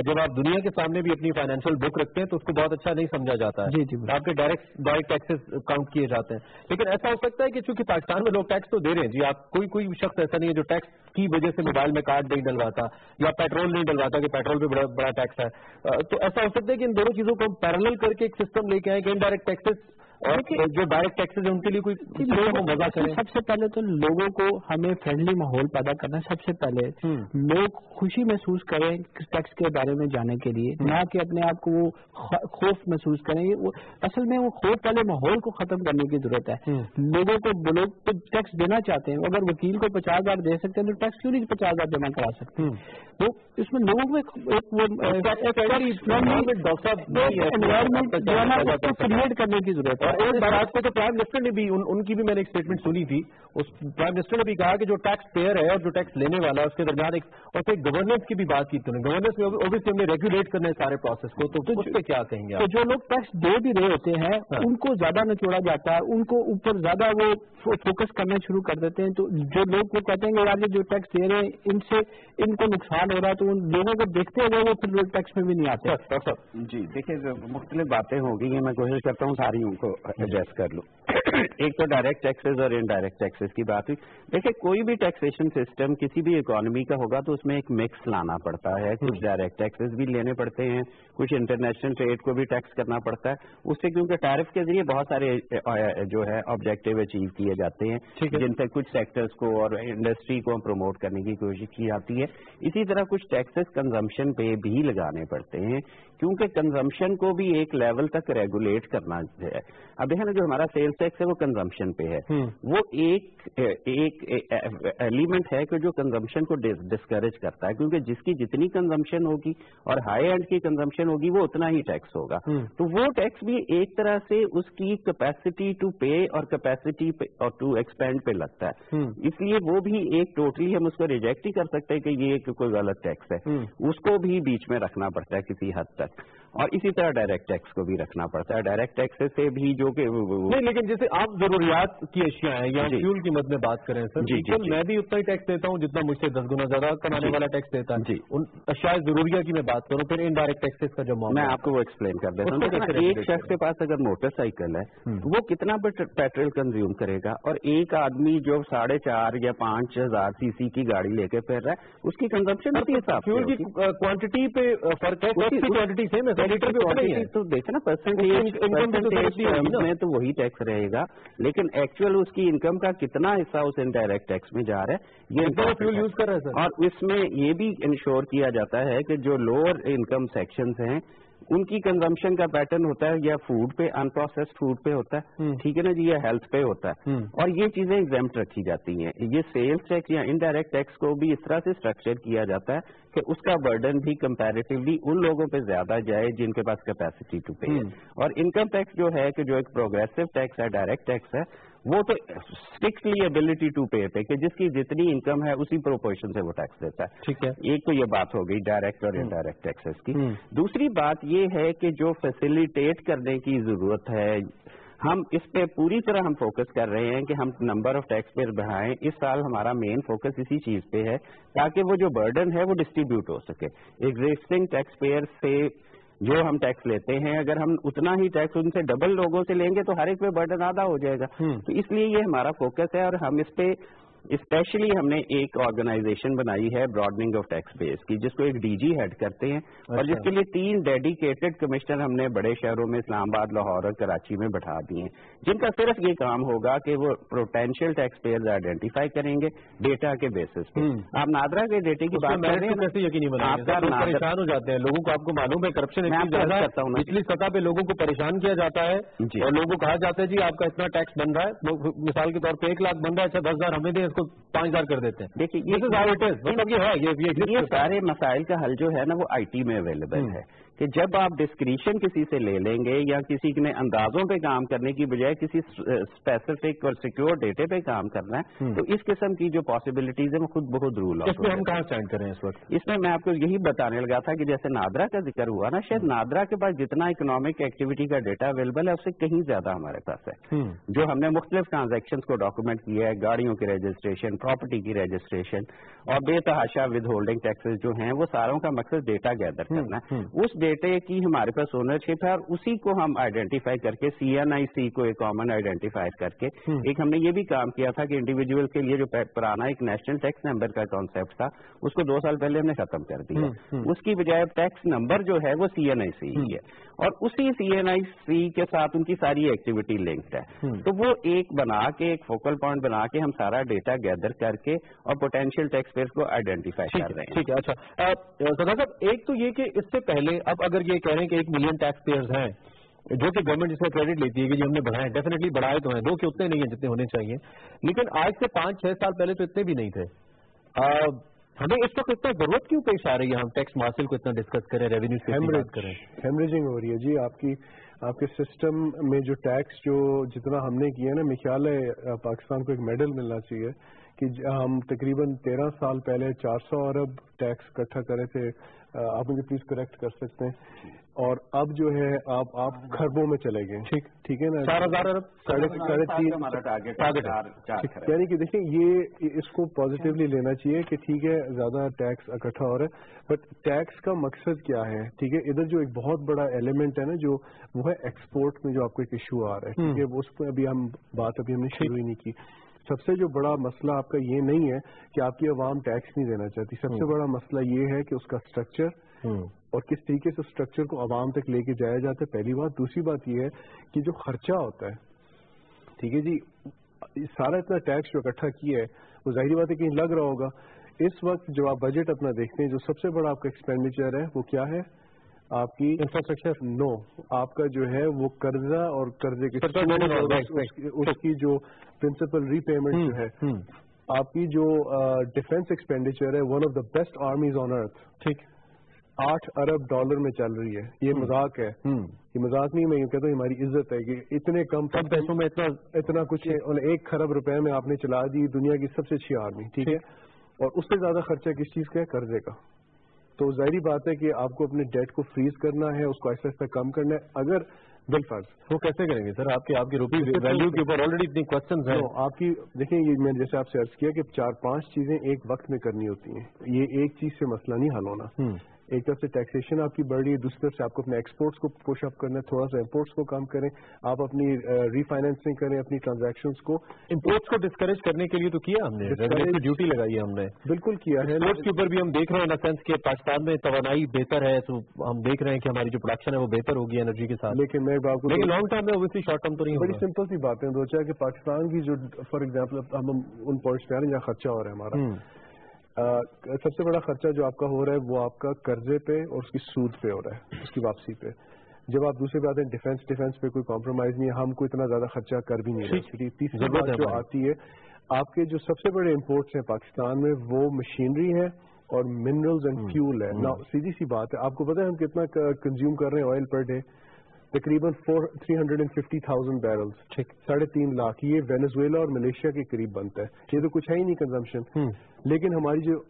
A: जब आप दुनिया के सामने भी अपनी फाइनेंशियल बुक रखते हैं तो उसको बहुत अच्छा नहीं समझा जाता है।
D: जी,
A: आपके डायरेक्ट टैक्सेस काउंट किए जाते हैं। लेकिन ऐसा हो सकता है कि चूंकि पाकिस्तान में लोग टैक्स तो दे रहे हैं जी, आप कोई शख्स ऐसा नहीं है जो टैक्स की वजह से मोबाइल में कार्ड नहीं डलवाता या पेट्रोल नहीं डलवाता, कि पेट्रोल पे बड़ा टैक्स है। तो ऐसा हो सकता है कि इन दोनों चीजों को हम पैरेलल करके एक सिस्टम लेके आए कि इनडायरेक्ट टैक्सेस और जो डायरेक्ट टैक्सेस है उनके लिए कोई मजा करें।
D: सबसे पहले तो लोगों को हमें फ्रेंडली माहौल पैदा करना है। सबसे पहले लोग खुशी महसूस करें टैक्स के बारे में जाने के लिए, ना कि अपने आप को वो खौफ महसूस करें। वो असल में वो खौफ वाले माहौल को खत्म करने की जरूरत है। लोगों को, लोग तो टैक्स देना चाहते हैं, अगर वकील को 50,000 दे सकते हैं तो टैक्स क्यों नहीं 50,000 जमा करा सकते? तो इसमें लोगों को एनवायरमेंट क्रिएट करने की जरूरत है।
A: और एक बार आज को तो प्राइम मिनिस्टर ने भी उनकी भी मैंने एक स्टेटमेंट सुनी थी। उस प्राइम मिनिस्टर ने भी कहा कि जो टैक्स पेयर है और जो टैक्स लेने वाला है उसके दरमियान एक गवर्नेंस की भी बात की थी। गवर्नेंस में ओबियसली हमने रेगुलेट करना है सारे प्रोसेस को, तो उस पर क्या कहेंगे?
D: तो जो लोग टैक्स दे भी रहे होते हैं उनको ज्यादा निचोड़ा जाता है, उनको ऊपर ज्यादा वो फोकस करना शुरू कर देते हैं। तो जो लोग वो कहते हैं कि यार जो टैक्स दे रहे हैं इनसे इनको नुकसान हो रहा है, तो उन लोगों को देखते हुए वो फिर टैक्स में भी नहीं आते।
B: जी देखिए, मुख्तलिफ बातें होगी, मैं कोशिश करता हूँ सारी उनको एडजस्ट कर लूँ। एक तो डायरेक्ट टैक्सेस और इनडायरेक्ट टैक्सेस की बात हुई। देखिए, कोई भी टैक्सेशन सिस्टम किसी भी इकोनॉमी का होगा तो उसमें एक मिक्स लाना पड़ता है। कुछ डायरेक्ट टैक्सेस भी लेने पड़ते हैं, कुछ इंटरनेशनल ट्रेड को भी टैक्स करना पड़ता है उससे, क्योंकि टैरिफ के जरिए बहुत सारे जो है ऑब्जेक्टिव अचीव किए जाते हैं, जिनसे कुछ सेक्टर्स को और इंडस्ट्री को प्रमोट करने की कोशिश की जाती है। इसी तरह कुछ टैक्सेस कंजम्पशन पे भी लगाने पड़ते हैं, क्योंकि कंजम्पशन को भी एक लेवल तक रेगुलेट करना है। अब देखिए ना, जो हमारा सेल्स टैक्स है वो कंजम्पशन पे है। वो एक एलिमेंट है कि जो कंजम्पशन को डिस्करेज करता है, क्योंकि जिसकी जितनी कंजम्पशन होगी और हाई एंड की कंजम्पशन होगी वो उतना ही टैक्स होगा। तो वो टैक्स भी एक तरह से उसकी कैपेसिटी टू पे और कैपेसिटी और टू एक्सपेंड पे लगता है। इसलिए वो भी एक टोटली हम उसको रिजेक्ट ही कर सकते हैं कि ये कोई गलत टैक्स है, उसको भी बीच में रखना पड़ता है किसी हद तक। और इसी तरह डायरेक्ट टैक्स को भी रखना पड़ता है। डायरेक्ट टैक्स से भी जो कि
A: नहीं, लेकिन जैसे आप जरूरियात की अशिया है या फ्यूल की मद में बात करें सर,
B: जी,
A: मैं भी उतना ही टैक्स देता हूँ जितना मुझसे 10 गुना ज्यादा कमाने वाला टैक्स देता है। उन अशिया जरूरिया की मैं बात करूँ, फिर इनडायरेक्ट टैक्सेस का जो
B: मैं आपको वो एक्सप्लेन कर देता हूँ। एक शख्स के पास अगर मोटरसाइकिल है वो कितना पेट्रोल कंज्यूम करेगा, और एक आदमी जो 4.5 या 5,000 सीसी की गाड़ी लेके फिर रहा है, उसकी कंजम्पशन
A: फ्यूल की क्वांटिटी पे फर्क है, क्वांटिटी सेम है, लीटर पे
B: तो देखना परसेंटेज में तो वही टैक्स रहेगा, लेकिन एक्चुअल उसकी इनकम का कितना हिस्सा उस इनडायरेक्ट टैक्स में जा रहा है ये
A: फ्यूल यूज कर रहा है सर।
B: और इसमें ये भी इंश्योर किया जाता है कि जो लोअर इनकम सेक्शंस हैं ان کی کنزمپشن کا پیٹرن ہوتا ہے یا فوڈ پہ، انپروسیسڈ فوڈ پہ ہوتا ہے، ٹھیک ہے نا جی، یا ہیلتھ پہ ہوتا ہے، اور یہ چیزیں ایگزیمپٹ رکھی جاتی ہیں. یہ سیلز ٹیکس یا انڈائریکٹ ٹیکس کو بھی اس طرح سے اسٹرکچر کیا جاتا ہے کہ اس کا برڈن بھی کمپیریٹیولی ان لوگوں پہ زیادہ جائے جن کے پاس کیپیسٹی ٹو پے ہے. اور انکم ٹیکس جو ہے کہ جو ایک پروگریسو ٹیکس ہے، ڈائریکٹ ٹیکس ہے، وہ تو اسٹرکٹلی ایبلٹی ٹو پے پہ کہ جس کی جتنی انکم ہے اسی پروپورشن سے وہ ٹیکس دیتا ہے.
A: ٹھیک ہے،
B: ایک تو یہ بات ہو گئی ڈائریکٹ اور انڈائریکٹ ٹیکسز کی. دوسری بات یہ ہے کہ جو فیسیلیٹیٹ کرنے کی ضرورت ہے، ہم اس پہ پوری طرح ہم فوکس کر رہے ہیں کہ ہم نمبر آف ٹیکس پیئر بڑھائیں. اس سال ہمارا مین فوکس اسی چیز پہ ہے تاکہ وہ جو برڈن ہے وہ ڈسٹریبیوٹ ہو سکے. ایگزسٹنگ ٹیکس پیئر سے جو ہم ٹیکس لیتے ہیں، اگر ہم اتنا ہی ٹیکس ان سے ڈبل لوگوں سے لیں گے تو ہر ایک پہ برڈن آدھا ہو جائے گا. تو اس لیے یہ ہمارا فوکس ہے، اور ہم اس پہ اسپیشلی ہم نے ایک آرگنائزیشن بنائی ہے براڈننگ آف ٹیکس بیس کی، جس کو ایک ڈی جی ہیڈ کرتے ہیں، اور جس کے لیے 3 ڈیڈیکیٹڈ کمشنر ہم نے بڑے شہروں میں اسلام آباد، لاہور اور کراچی میں بٹھا دیے ہیں، جن کا صرف یہ کام ہوگا کہ وہ پوٹینشیل ٹیکس پیئرز آئیڈینٹیفائی کریں گے ڈیٹا کے بیسس پہ. آپ نادرا کے ڈیٹے کی بات کر رہے ہیں،
A: کیسے یقینی بنائیں گے؟ پریشان ہو جاتے ہیں لوگوں کو، آپ کو معلوم ہے کرپشن
B: کرتا ہوں
A: نچلی سطح پہ لوگوں کو پریشان کیا جاتا ہے، اور لوگوں کو کہا جاتا ہے جی آپ کا اتنا ٹیکس بن رہا ہے، مثال کے طور پہ 1 لاکھ بن رہا ہے، اچھا 10,000 ہمیں دیں، اس کو 5,000 کر دیتے ہیں.
B: دیکھیے یہ سارے مسائل کا حل جو ہے نا وہ آئی ٹی میں اویلیبل ہے کہ جب آپ ڈسکریشن کسی سے لے لیں گے یا کسی نے اندازوں پہ کام کرنے کی بجائے کسی اسپیسیفک اور سیکیور ڈیٹے پہ کام کرنا ہے تو اس قسم کی جو پاسبلٹیز ہیں وہ خود بہت رول
A: اس میں ہم کہاں اسٹینڈ کریں اس وقت؟
B: اس میں میں آپ کو یہی بتانے لگا تھا کہ جیسے نادرا کا ذکر ہوا نا، شاید نادرا کے پاس جتنا اکنامک ایکٹیویٹی کا ڈیٹا اویلیبل ہے اس سے کہیں زیادہ ہمارے پاس ہے. جو ہم نے مختلف ٹرانزیکشنز کو ڈاکومنٹ کیا ہے، گاڑیوں کی رجسٹریشن، پراپرٹی کی رجسٹریشن اور بے تحاشا ود ہولڈنگ ٹیکسز جو ہیں، وہ ساروں کا مقصد ڈیٹا گیدر کرنا ہے. اس ڈیٹے کی ہمارے پاس اونرشپ ہے، اور اسی کو ہم آئیڈینٹیفائی کر کے CNIC کو ایک کامن آئیڈینٹیفائر کر کے ایک ہم نے یہ بھی کام کیا تھا کہ انڈیویجول کے لیے جو پرانا ایک نیشنل ٹیکس نمبر کا کانسیپٹ تھا اس کو 2 سال پہلے ہم نے ختم کر دیا. اس کی بجائے ٹیکس نمبر جو ہے وہ CNIC ہی ہے، اور اسی CNIC کے ساتھ ان کی ساری ایکٹیویٹی لنکڈ ہے. تو وہ ایک بنا کے ایک فوکل پوائنٹ بنا کے ہم سارا ڈیٹا گیدر کر کے اور پوٹینشیل ٹیکس پیئرز کو آئیڈینٹیفائی کر رہے ہیں.
A: ٹھیک ہے، اچھا سردار صاحب، ایک تو یہ کہ اس سے پہلے اب اگر یہ کہہ رہے ہیں کہ 1 ملین ٹیکس پیئرز ہیں جو کہ گورنمنٹ اس کا کریڈٹ لیتی ہے کہ جی ہم نے بڑھائے، ڈیفینیٹلی بڑھائے تو ہیں، 2 کہ اتنے نہیں ہیں جتنے ہونے چاہیے، لیکن آج سے 5-6 سال پہلے تو اتنے بھی نہیں تھے. ہمیں اس وقت اتنا ضرورت کیوں پیش آ رہی ہے ہم ٹیکس مارشل کو اتنا ڈسکس کریں، ریونیو کریں؟
C: ہیمریجنگ ہو رہی ہے جی آپ کے سسٹم میں. جو ٹیکس جو جتنا ہم نے کیا نا، میرے خیال ہے پاکستان کو ایک میڈل ملنا چاہیے کہ ہم تقریباً 13 سال پہلے 400 ارب ٹیکس اکٹھا کرے تھے. آپ مجھے پلیز کریکٹ کر سکتے ہیں؟ اور اب جو ہے آپ خربوں میں چلے گئے. ٹھیک ہے نا،
A: 4,000 ارب،
C: 3.5. یعنی کہ دیکھیں یہ اس کو پازیٹیولی لینا چاہیے کہ ٹھیک ہے زیادہ ٹیکس اکٹھا ہو رہا ہے، بٹ ٹیکس کا مقصد کیا ہے؟ ٹھیک ہے، ادھر جو ایک بہت بڑا ایلیمنٹ ہے نا جو وہ ہے ایکسپورٹ میں جو آپ کو ایک ایشو آ رہا ہے. ٹھیک ہے، اس پہ ابھی ہم نے شروع ہی نہیں کی. سب سے جو بڑا مسئلہ آپ کا یہ نہیں ہے کہ آپ کی عوام ٹیکس نہیں دینا چاہتی، سب سے بڑا مسئلہ یہ ہے کہ اس کا اسٹرکچر اور کس طریقے سے اسٹرکچر کو عوام تک لے کے جایا جاتا ہے، پہلی بات. دوسری بات یہ ہے کہ جو خرچہ ہوتا ہے، ٹھیک ہے جی، سارا اتنا ٹیکس جو اکٹھا کیا ہے وہ ظاہری بات ہے کہیں لگ رہا ہوگا. اس وقت جو آپ بجٹ اپنا دیکھتے ہیں، جو سب سے بڑا آپ کا ایکسپینڈیچر ہے وہ کیا ہے؟ آپ کی انفراسٹرکچر. آپ کا جو ہے وہ قرضہ اور قرضے کے اس کی جو پرنسپل ری پیمنٹ جو ہے. آپ کی جو ڈیفینس ایکسپینڈیچر ہے، one of the best armies on earth, ٹھیک، $8 ارب میں چل رہی ہے. یہ مذاق ہے، یہ مذاق نہیں، میں کہتا ہوں ہماری عزت ہے کہ اتنے کم پیسوں میں اتنا کچھ 1 خرب روپے میں آپ نے چلا دی دنیا کی سب سے اچھی آرمی. ٹھیک ہے، اور اس سے زیادہ خرچہ کس چیز کا ہے؟ قرضے کا. تو ظاہری بات ہے کہ آپ کو اپنے ڈیٹ کو فریز کرنا ہے، اس کو آہستہ آہستہ کم کرنا ہے. اگر بالفرض
A: وہ کیسے کریں گے سر؟ آپ کی روپی ویلیو کے اوپر آلریڈی اتنی کوشچنز ہیں.
C: آپ کی دیکھیں، یہ میں جیسے آپ سے عرض کیا کہ 4-5 چیزیں ایک وقت میں کرنی ہوتی ہیں. یہ ایک چیز سے مسئلہ نہیں حل ہونا. ایک طرف سے ٹیکسیشن آپ کی بڑھ رہی ہے، دوسری طرف سے آپ کو اپنے ایکسپورٹس کو پش اپ کرنا ہے، تھوڑا سا امپورٹس کو کم کریں، آپ اپنی ری فائنینسنگ کریں اپنی ٹرانزیکشنز کو.
A: امپورٹس کو ڈسکریج کرنے کے لیے تو کیا ہم نے، ڈیوٹی لگائی ہے ہم نے،
C: بالکل کیا ہے.
A: امپورٹس کے اوپر بھی ہم دیکھ رہے ہیں، ان سینس کہ پاکستان میں توانائی بہتر ہے، تو ہم دیکھ رہے ہیں کہ ہماری جو پروڈکشن ہے وہ بہتر ہوگی انرجی کے ساتھ.
C: لیکن میں آپ کو
A: لانگ ٹرم میں اوبیسلی شارٹ ٹرم تو نہیں.
C: بڑی سمپل سی باتیں دو چار کہ پاکستان کی جو فار ایگزامپل ہم ان پوائنٹس پہ آ رہے ہیں جہاں خرچہ ہو رہا ہے ہمارا، सबसे बड़ा खर्चा जो आपका हो रहा है वो आपका कर्जे पे और उसकी सूद पे हो रहा है, उसकी वापसी पे। जब आप दूसरी बात है डिफेंस पे कोई कॉम्प्रोमाइज नहीं है, हम कोई इतना ज्यादा खर्चा कर भी नहीं रहे। तीसरी बात जो आती है, आपके जो सबसे बड़े इम्पोर्ट्स हैं पाकिस्तान में वो मशीनरी है और मिनरल्स एंड फ्यूल है ना। सीधी सी बात है, आपको पता है हम कितना कंज्यूम कर रहे हैं ऑयल पर डे? तकरीबन 350,000 बैरल्स, ठीक 3.5 लाख। ये वेनेजुएला और मलेशिया के करीब बनता है, ये तो कुछ है ही नहीं कंजम्पशन। लेकिन हमारी जो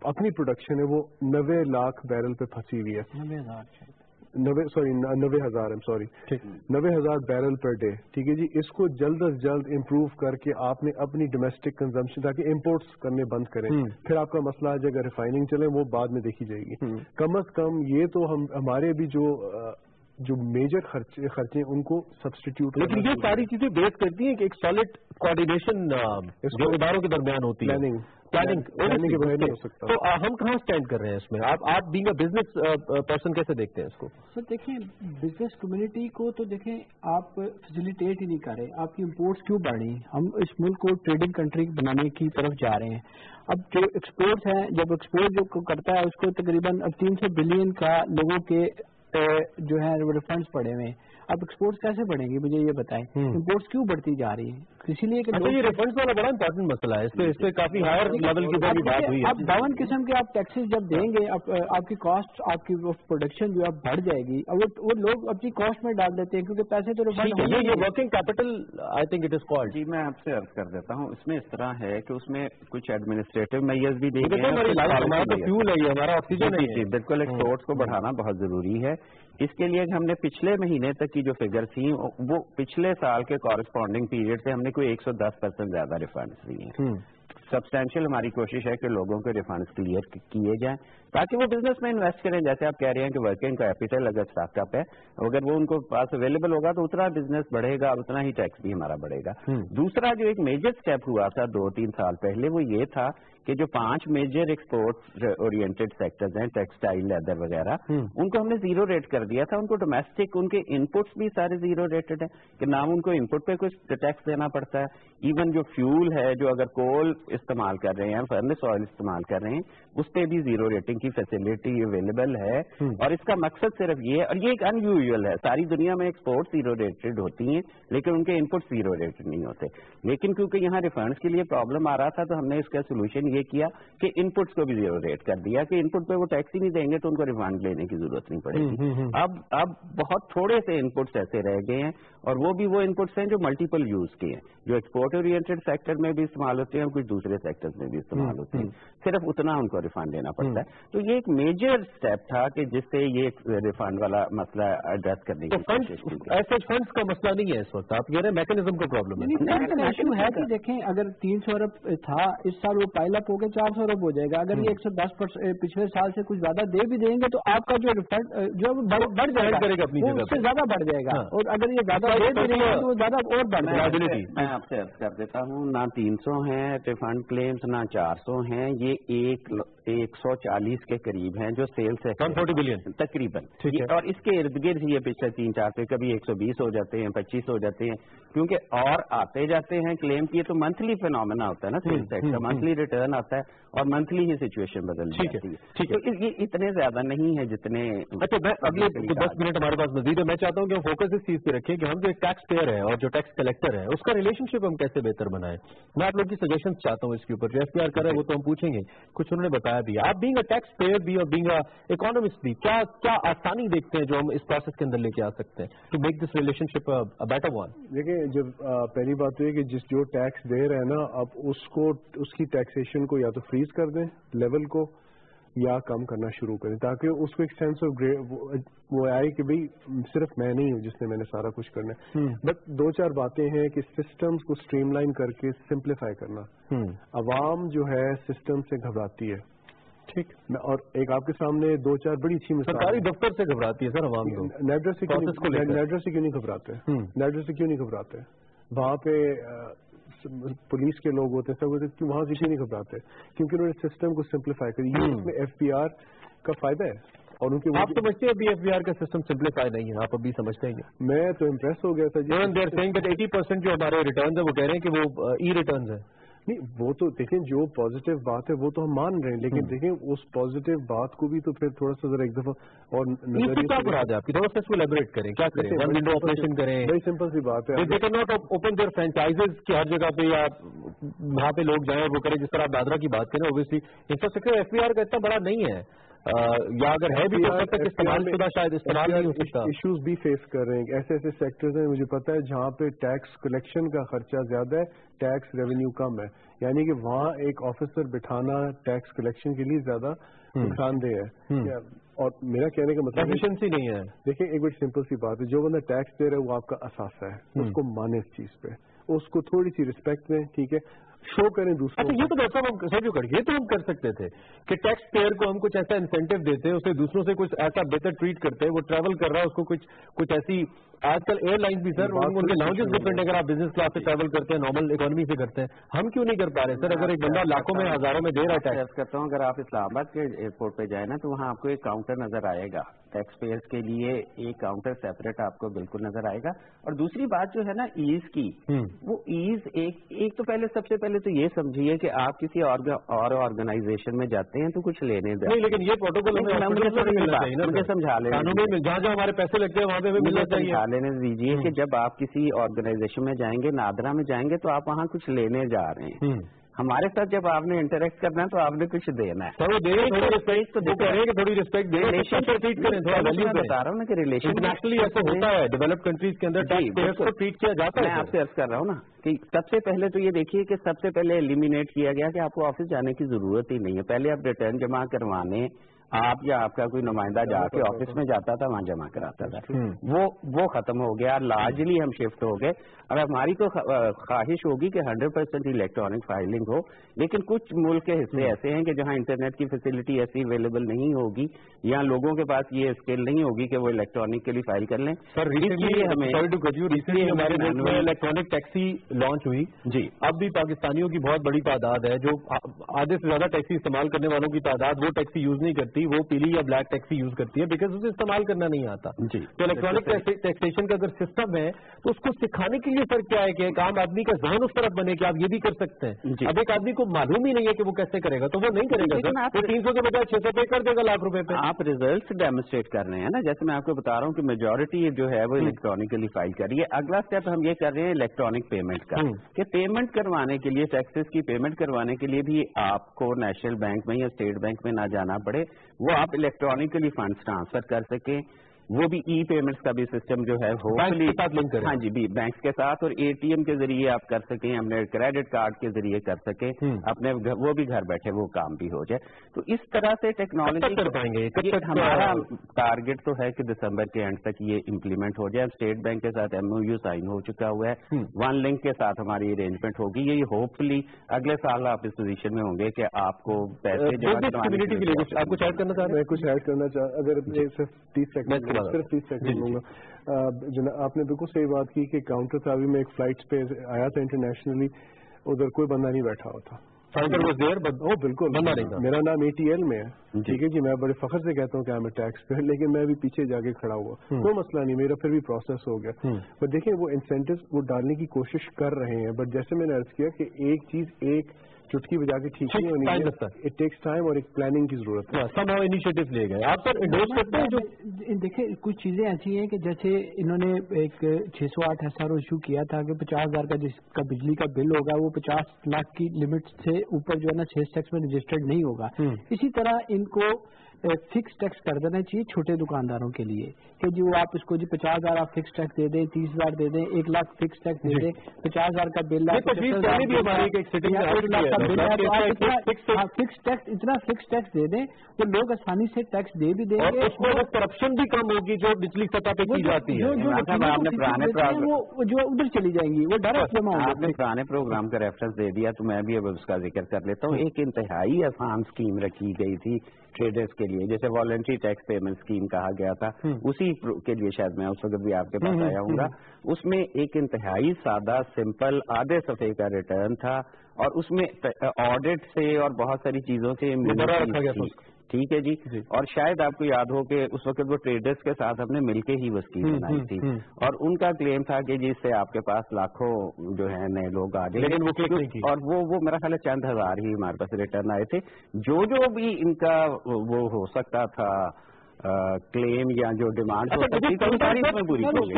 C: अपनी प्रोडक्शन है वो 90 लाख बैरल पे फंसी हुई है। 90,000 बैरल पर डे, ठीक है जी। इसको जल्द अज जल्द इम्प्रूव करके आपने अपनी डोमेस्टिक कंजम्पशन, ताकि इम्पोर्ट्स करने बंद करें, फिर आपका मसला है अगर रिफाइनिंग चले वो बाद में देखी जाएगी। कम अज कम ये तो हम हमारे भी जो मेजर खर्चे उनको सब्सटीट्यूट।
A: लेकिन ये सारी चीजें बेस करती हैं कि एक सॉलिड कोऑर्डिनेशन जो इदारों के दरमियान होती है, प्लानिंग के बगैर नहीं हो सकता। तो हम कहाँ स्टैंड कर रहे हैं इसमें? आप बीइंग अ बिजनेस पर्सन कैसे देखते हैं इसको?
D: सर देखिए, बिजनेस कम्युनिटी को तो देखें आप फैसिलिटेट ही नहीं कर रहे। आपकी इम्पोर्ट्स क्यों बढ़ रही? हम इस मुल्क को ट्रेडिंग कंट्री बनाने की तरफ जा रहे हैं। अब जो एक्सपोर्ट्स हैं, जब एक्सपोर्ट जो करता है उसको तकरीबन अब 300 बिलियन का लोगों के जो है रिफंड्स पड़े हुए हैं। अब एक्सपोर्ट्स कैसे बढ़ेंगे मुझे ये बताएं? इम्पोर्ट्स क्यों बढ़ती जा रही है? इसीलिए कि
A: ये रिफंड्स वाला बड़ा इंपॉर्टेंट मसला है। इस पे काफी हायर लेवल की बात हुई है।
D: आप 52 किस्म के आप टैक्सेस जब देंगे, आपकी कॉस्ट, आपकी प्रोडक्शन जो है बढ़ जाएगी। और वो लोग अपनी कॉस्ट में डाल देते हैं क्योंकि पैसे तो रिफंड
A: होंगे। ये working capital I think it is called.
B: जी मैं आपसे अर्ज कर देता हूँ, इसमें इस तरह है कि उसमें कुछ एडमिनिस्ट्रेटिव मेजर्स भी देंगे।
A: हमारा तो फ्यूल है, हमारा ऑक्सीजन है।
B: बिल्कुल, एक्सपोर्ट्स को बढ़ाना बहुत जरूरी है। इसके लिए हमने पिछले महीने तक की जो फिगर थी वो पिछले साल के कॉरेस्पॉन्डिंग पीरियड से हमने कोई 110% ज्यादा रिफंड्स दिए हैं। सब्सटैंशियल हमारी कोशिश है कि लोगों के रिफंड्स क्लियर किए जाएं ताकि वो बिजनेस में इन्वेस्ट करें। जैसे आप कह रहे हैं कि वर्किंग कैपिटल अगर स्टार्टअप है, अगर वो उनको पास अवेलेबल होगा तो उतना बिजनेस बढ़ेगा, उतना ही टैक्स भी हमारा बढ़ेगा। दूसरा जो एक मेजर स्टेप हुआ था 2-3 साल पहले, वो ये था कि जो 5 मेजर एक्सपोर्ट ओरिएंटेड सेक्टर्स हैं, टेक्सटाइल, लेदर वगैरह, उनको हमने जीरो रेट कर दिया था। उनको डोमेस्टिक, उनके इनपुट्स भी सारे जीरो रेटेड है कि ना उनको इनपुट पे कुछ टैक्स देना पड़ता है। इवन जो फ्यूल है, जो अगर कोल इस्तेमाल कर रहे हैं, फर्नेस ऑयल इस्तेमाल कर रहे हैं, उस पर भी जीरो रेटिंग की फैसिलिटी अवेलेबल है। और इसका मकसद सिर्फ ये है, और ये एक अनयूजुअल है, सारी दुनिया में एक्सपोर्ट जीरो रेटेड होती हैं लेकिन उनके इनपुट जीरो रेटेड नहीं होते। लेकिन क्योंकि यहाँ रिफंड्स के लिए प्रॉब्लम आ रहा था तो हमने इसका सोल्यूशन ये किया कि इनपुट्स को भी जीरो रेट कर दिया कि इनपुट पे वो टैक्स ही नहीं देंगे तो उनको रिफंड लेने की जरूरत नहीं पड़ेगी। अब बहुत थोड़े से इनपुट्स ऐसे रह गए हैं और वो भी वो इनपुट्स हैं जो मल्टीपल यूज के हैं, जो एक्सपोर्ट ओरिएंटेड सेक्टर में भी इस्तेमाल होते हैं और कुछ दूसरे सेक्टर्स में भी इस्तेमाल होते हैं। सिर्फ उतना उनको रिफंड देना पड़ता है। तो ये एक मेजर स्टेप था कि जिससे ये रिफंड वाला मसला एड्रेस करने की कोशिश की।
A: ऐसे फंड्स का मसला नहीं है इस वक्त, आप कह रहे हैं मैकेनिज्म का प्रॉब्लम है।
D: इशू है कि देखें, अगर 300 अरब था इस साल, वो पाइलअप हो गया 400 अरब हो जाएगा। अगर ये 110% पिछले साल से कुछ ज्यादा दे भी देंगे तो आपका जो रिफंड जो बढ़ जाएगा
A: अपनी जगह
D: उससे ज्यादा बढ़ जाएगा। और अगर ये ज्यादा दे भी देंगे तो ज्यादा और बढ़ जाएगा।
B: मैं आपसे अर्ज कर देता हूँ, ना 300 है रिफंड क्लेम्स, ना 400 हैं, ये 140 के करीब हैं जो सेल्स है,
A: 140 बिलियन
B: तकरीबन। और इसके इर्द गिर्द ये पिछले 3-4 पे कभी 120 हो जाते हैं, 25 हो जाते हैं, क्योंकि और आते जाते हैं क्लेम की। तो मंथली फिनोमेना होता है ना सेल्स टैक्स का, मंथली रिटर्न आता है और मंथली ही सिचुएशन बदल जाती है। तो ये इतने ज्यादा नहीं है जितने।
A: अच्छा, मैं अगले 10 मिनट हमारे पास मजीद है, मैं चाहता हूँ कि हम फोकस इस चीज पे रखें कि हम जो टैक्स पेयर है और जो टैक्स कलेक्टर है उसका रिलेशनशिप हम कैसे बेहतर बनाएं। मैं आप लोग की सजेशन चाहता हूँ इसके ऊपर। जो एफपीआर कर रहे हैं वो तो हम पूछेंगे, कुछ उन्होंने बताया भी। आप बीइंग अ टैक्स पेयर भी और बीइंग अ इकोनॉमिस्ट भी क्या आसानी देखते हैं जो हम इस प्रोसेस के अंदर लेके आ सकते हैं to make this relationship a better one?
C: देखिए, जब पहली बात तो ये कि जो टैक्स दे रहे हैं ना, अब उसको उसकी टैक्सेशन को या तो फ्रीज कर दें लेवल को या कम करना शुरू करें, ताकि उसको एक सेंस ऑफ वो आए कि भाई सिर्फ मैं नहीं हूँ जिसने मैंने सारा कुछ करना है। बट 2-4 बातें हैं कि सिस्टम्स को स्ट्रीमलाइन करके सिंप्लीफाई करना। अवाम जो है सिस्टम से घबराती है, ठीक। और एक आपके सामने 2-4 बड़ी अच्छी मिसाल,
A: सरकारी दफ्तर से घबराती है सर अवाम।
C: नेडर से क्यों नहीं घबराते? नेडर से क्यों नहीं घबराते? वहाँ पे पुलिस के लोग होते हैं, सब होते हैं, वहाँ से क्यों नहीं घबराते? क्योंकि उन्होंने सिस्टम को सिंप्लीफाई कर दिया। इसमें एफपीआर का फायदा है। और उनके
A: आप समझते हैं अभी एफपीआर का सिस्टम सिंप्लीफाई नहीं है? आप अभी समझते हैं?
C: मैं तो इम्प्रेस हो गया था जी।
A: 80% जो हमारे रिटर्न है वो कह रहे हैं कि वो ई रिटर्न है।
C: نہیں وہ تو دیکھیں جو پازیٹیو بات ہے وہ تو ہم مان رہے ہیں، لیکن دیکھیں اس پازیٹیو بات کو بھی تو پھر تھوڑا سا ذرا ایک دفعہ اور
A: کیا مراد ہے آپ کی، تھوڑا سا اس کو ایلیبریٹ کریں، کیا کریں، ون ونڈو آپریشن کریں،
C: بڑی سمپل سی بات ہے،
A: they can not open their franchises کی ہر جگہ پہ یا وہاں پہ لوگ جائیں وہ کریں، جس طرح آپ دادرا کی بات کریں، obviously infrastructure F B R کا اتنا بڑا نہیں ہے، یا اگر ہے بھی تو تب تک استعمال شدہ شاید استعمال نہیں ہو سکتا.
C: ایشوز بھی فیس کر رہے ہیں، ایسے ایسے سیکٹرز ہیں مجھے پتا ہے جہاں پہ ٹیکس کلیکشن کا خرچہ زیادہ ہے، ٹیکس ریونیو کم ہے، یعنی کہ وہاں ایک آفیسر بٹھانا ٹیکس کلیکشن کے لیے زیادہ نقصان دہ ہے. اور میرا کہنے کا مطلب
A: ایفیشنسی نہیں ہے.
C: دیکھیں ایک بڑی سمپل سی بات ہے، جو بندہ ٹیکس دے رہا ہے وہ آپ کا اثاثہ ہے، اس کو مانے اس چیز پہ، اس کو تھوڑی سی رسپیکٹ دیں، ٹھیک ہے، شو کریں دوسروں.
A: اچھا یہ تو ڈاکٹر صاحب یہ تو ہم کر سکتے تھے کہ ٹیکس پیئر کو ہم کچھ ایسا انسینٹو دیتے، اسے دوسروں سے کچھ ایسا بہتر ٹریٹ کرتے، وہ ٹریول کر رہا ہے اس کو کچھ ایسی. آج کل ایئر لائنس بھی سر ان کے لاؤنجز ڈفرنٹ، اگر آپ بزنس کلاس سے ٹریول کرتے ہیں، نارمل اکانومی سے کرتے ہیں، ہم کیوں نہیں کر پا رہے سر؟ اگر ایک بندہ لاکھوں میں ہزاروں میں دے رہا ہے ٹیکس.
B: کرتا ہوں اگر آپ اسلام آباد کے ایئرپورٹ پہ جائیں نا تو وہاں آپ کو ایک کاؤنٹر نظر آئے گا، ٹیکس پیئرس کے لیے ایک کاؤنٹر سیپریٹ آپ کو بالکل نظر آئے گا. اور دوسری بات جو ہے نا ایز کی، وہ ایز ایک تو پہلے سب سے پہلے تو یہ سمجھیے کہ آپ کسی اور آرگنائزیشن میں جاتے ہیں تو کچھ لینے دیں.
A: نہیں لیکن یہ پروٹوکول
B: مجھے سمجھا لینے
A: جہاں جہاں ہمارے پیسے لگتے ہیں وہاں پہ ملنا چاہیے.
B: سمجھا لینے دیجیے کہ جب آپ کسی آرگنائزیشن میں جائیں گے، نادرا میں جائیں گے تو آپ وہاں کچھ لینے جا رہے ہیں. ہمارے ساتھ جب آپ نے انٹریکٹ کرنا ہے تو آپ نے کچھ دینا ہے.
A: تھوڑی رسپیکٹ دیں،
B: بتا رہا ہوں نا کہ ریلیشن
A: انٹرنیشنلی ایسا ہوتا ہے ڈیولپ کنٹریز کے اندر ٹریٹ کیا جاتا ہے.
B: میں آپ سے عرض کر رہا ہوں نا کہ سب سے پہلے تو یہ دیکھیے کہ سب سے پہلے ایلیمینیٹ کیا گیا کہ آپ کو آفس جانے کی ضرورت ہی نہیں ہے. پہلے آپ ریٹرن جمع کروانے آپ یا آپ کا کوئی نمائندہ جا کے آفس میں جاتا تھا، وہاں جمع کراتا تھا، وہ ختم ہو گیا. لارجلی ہم شفٹ ہو گئے. اب ہماری تو خواہش ہوگی کہ 100% الیکٹرانک فائلنگ ہو، لیکن کچھ ملک کے حصے ایسے ہیں کہ جہاں انٹرنیٹ کی فیسلٹی ایسی اویلیبل نہیں ہوگی یا لوگوں کے پاس یہ اسکل نہیں ہوگی کہ وہ الیکٹرانکلی فائل کر لیں.
A: سر ریسنٹلی ہمارے ملک میں الیکٹرانک ٹیکسی لانچ ہوئی جی. اب بھی پاکستانیوں کی بہت بڑی تعداد ہے جو آدھے سے زیادہ ٹیکسی استعمال کرنے والوں کی تعداد وہ ٹیکسی یوز نہیں کرتی، وہ پیلی یا بلیک ٹیکسی یوز کرتی ہے بیکاز اسے استعمال کرنا نہیں آتا. تو الیکٹرانک ٹیکسیشن کا اگر سسٹم ہے تو اس کو سکھانے کے لیے سر کیا ہے کہ ایک عام آدمی کا ذہن اس طرف بنے کہ آپ یہ بھی کر سکتے ہیں. اب ایک آدمی کو معلوم ہی نہیں ہے کہ وہ کیسے کرے گا تو وہ نہیں کرے گا سر. 300 کے بجائے 600 پے کر دے گا لاکھ روپے پہ.
B: آپ ریزلٹس ڈیمونسٹریٹ کر رہے ہیں نا، جیسے میں آپ کو بتا رہا ہوں کہ میجورٹی جو ہے وہ الیکٹرانکلی فائل کر رہی ہے. اگلا اسٹیپ ہم یہ کر رہے ہیں الیکٹرانک پیمنٹ کا، کہ پیمنٹ کروانے کے لیے ٹیکسز کی پیمنٹ کروانے کے لیے بھی آپ کو نیشنل بینک میں یا اسٹیٹ بینک میں نہ جانا پڑے، وہ آپ الیکٹرانکلی فنڈز ٹرانسفر کر سکیں. وہ بھی ای پیمنٹس کا بھی سسٹم جو ہے ہاں جی بھی بینکس کے ساتھ اور اے ٹی ایم کے ذریعے آپ کر سکیں، اپنے کریڈٹ کارڈ کے ذریعے کر سکیں، اپنے وہ بھی گھر بیٹھے وہ کام بھی ہو جائے. تو اس طرح سے ٹیکنالوجی
A: کر پائیں گے.
B: ہمارا ٹارگیٹ تو ہے کہ دسمبر کے اینڈ تک یہ امپلیمنٹ ہو جائے. اسٹیٹ بینک کے ساتھ MOU سائن ہو چکا ہوا ہے، ون لنک کے ساتھ ہماری ارینجمنٹ ہوگی. یہ ہوپ فلی اگلے سال آپ اس پوزیشن میں ہوں گے کہ آپ کو پیسے
A: کمیونٹی کے لیے آپ کچھ ایڈ کرنا چاہ رہے ہیں؟
C: کچھ ایڈ کرنا چاہ اگر صرف 30 سیکنڈ لوں گا. آپ نے بالکل صحیح بات کی کہ کاؤنٹر تھا. ابھی میں ایک فلائٹ پہ آیا تھا انٹرنیشنلی، ادھر کوئی بندہ نہیں بیٹھا ہوتا. بالکل میرا نام ATL میں ہے، ٹھیک ہے جی. میں بڑے فخر سے کہتا ہوں کہ میں ٹیکس پہ، لیکن میں بھی پیچھے جا کے کھڑا ہوا، کوئی مسئلہ نہیں، میرا پھر بھی پروسیس ہو گیا. بٹ دیکھیں وہ انسینٹیوز وہ ڈالنے کی کوشش کر رہے ہیں، بٹ جیسے میں نے عرض کیا کہ ایک چیز ایک چٹکی بجا کے ٹھیک نہیں ہونی ہے. اٹ ٹیکس ٹائم اور ایک پلاننگ کی ضرورت ہے.
A: سب انیشیٹو لے گئے آپ سر انڈورس کرتے ہیں.
D: جو دیکھیں کچھ چیزیں ایسی ہیں کہ جیسے انہوں نے ایک 608 SRO ایشو کیا تھا کہ 50,000 کا جس کا بجلی کا بل ہوگا وہ 50 لاکھ کی لمٹ سے اوپر جو ہے نا 6 ٹیکس میں رجسٹرڈ نہیں ہوگا. اسی طرح ان کو فکس ٹیکس کر دینا چاہیے چھوٹے دکانداروں کے لیے کہ جو آپ اس کو 50,000 آپ فکس ٹیکس دے دیں، 30,000 دے دیں، 1 لاکھ فکس ٹیکس دے دیں، 50,000 کا بل فکس ٹیکس اتنا فکس ٹیکس دے دیں وہ لوگ آسانی سے ٹیکس دے بھی دیں گے.
A: اس میں کرپشن بھی کم ہوگی جو نچلی سطح پہ کی جاتی ہے.
D: جو ادھر چلی جائیں گی وہ ڈائریکٹ جمع ہوگا.
B: آپ نے پرانے پروگرام کا ریفرنس دے دیا تو میں بھی اب اس کا ذکر کر لیتا ہوں. ایک انتہائی آسان اسکیم رکھی گئی تھی ٹریڈرز کے لیے، جیسے والنٹری ٹیکس پیمنٹ اسکیم کہا گیا تھا، اسی کے لیے شاید میں اس وقت بھی آپ کے پاس آیا ہوں گا. اس میں ایک انتہائی سادہ سمپل آدھے صفحے کا ریٹرن تھا اور اس میں آڈٹ سے اور بہت ساری چیزوں سے ٹھیک ہے جی. اور شاید آپ کو یاد ہو کہ اس وقت وہ ٹریڈرز کے ساتھ ہم نے مل کے ہی وہ اسکیم بنائی تھی, اور ان کا کلیم تھا کہ جس سے آپ کے پاس لاکھوں جو ہے نئے لوگ آ جائیں,
A: لیکن وہ کلک نہیں کی,
B: اور وہ میرا خیال ہے چند ہزار ہی ہمارے پاس ریٹرن آئے تھے. جو بھی ان کا وہ ہو سکتا تھا کلیم یا جو ڈیمانڈ ہو سکتی تھی ساری اس میں پوری ہو گئی.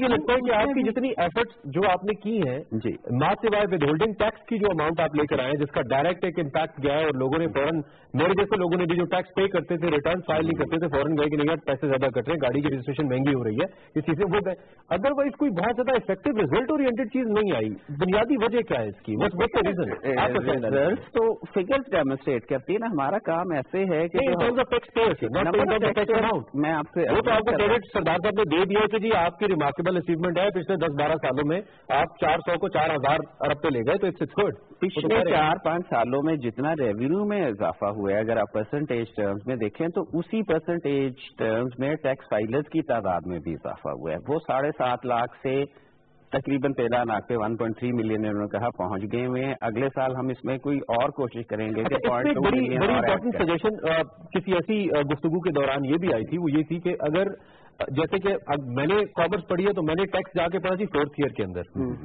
A: یہ لگتا ہے کہ آپ کی جتنی ایفرٹس جو آپ نے کی ہیں
B: جی,
A: ماں سوائے ود ہولڈنگ ٹیکس کی جو اماؤنٹ آپ لے کر آئے ہیں جس کا ڈائریکٹ ایک امپیکٹ گیا ہے, اور لوگوں نے فوراً میرے جیسے لوگوں نے بھی جو ٹیکس پے کرتے تھے ریٹرن فائل نہیں کرتے تھے, فوراً گئے کہ نہیں یار پیسے زیادہ کٹ رہے ہیں, گاڑی کی رجسٹریشن مہنگی ہو رہی ہے, اس چیز سے وہ گئے. ادر وائز کوئی بہت زیادہ افیکٹو ریزلٹ اورینٹیڈ چیز نہیں آئی. بنیادی وجہ کیا ہے اس کی؟
B: ریزلٹس تو فگرز ڈیمونسٹریٹ کرتی ہے نا. ہمارا کام ایسے ہے کہ میں آپ سے
A: وہ تو آپ کو کریڈٹ سردار صاحب نے دے دیا کہ جی آپ کی ریمارکیبل اچیومنٹ ہے, پچھلے 10-12 سالوں میں آپ 400 کو 4000 ارب پہ لے گئے, تو اٹس گڈ.
B: پچھلے 4-5 سالوں میں جتنا ریونیو میں اضافہ ہوا ہے اگر آپ پرسنٹیج ٹرمز میں دیکھیں تو اسی پرسنٹیج ٹرمز میں ٹیکس فائلرز کی تعداد میں بھی اضافہ ہوا ہے. وہ 7.5 لاکھ سے تقریباً 13 لاکھ پہ 1.3 ملین انہوں نے کہا پہنچ گئے ہوئے ہیں. اگلے سال ہم اس میں کوئی اور کوشش کریں گے کہ
A: بڑی امپورٹنٹ سجیشن کسی ایسی گفتگو کے دوران یہ بھی آئی تھی, وہ یہ تھی کہ اگر جیسے کہ میں نے کامرس پڑھی ہے تو میں نے ٹیکس جا کے پڑھا تھی 4th ایئر کے اندر,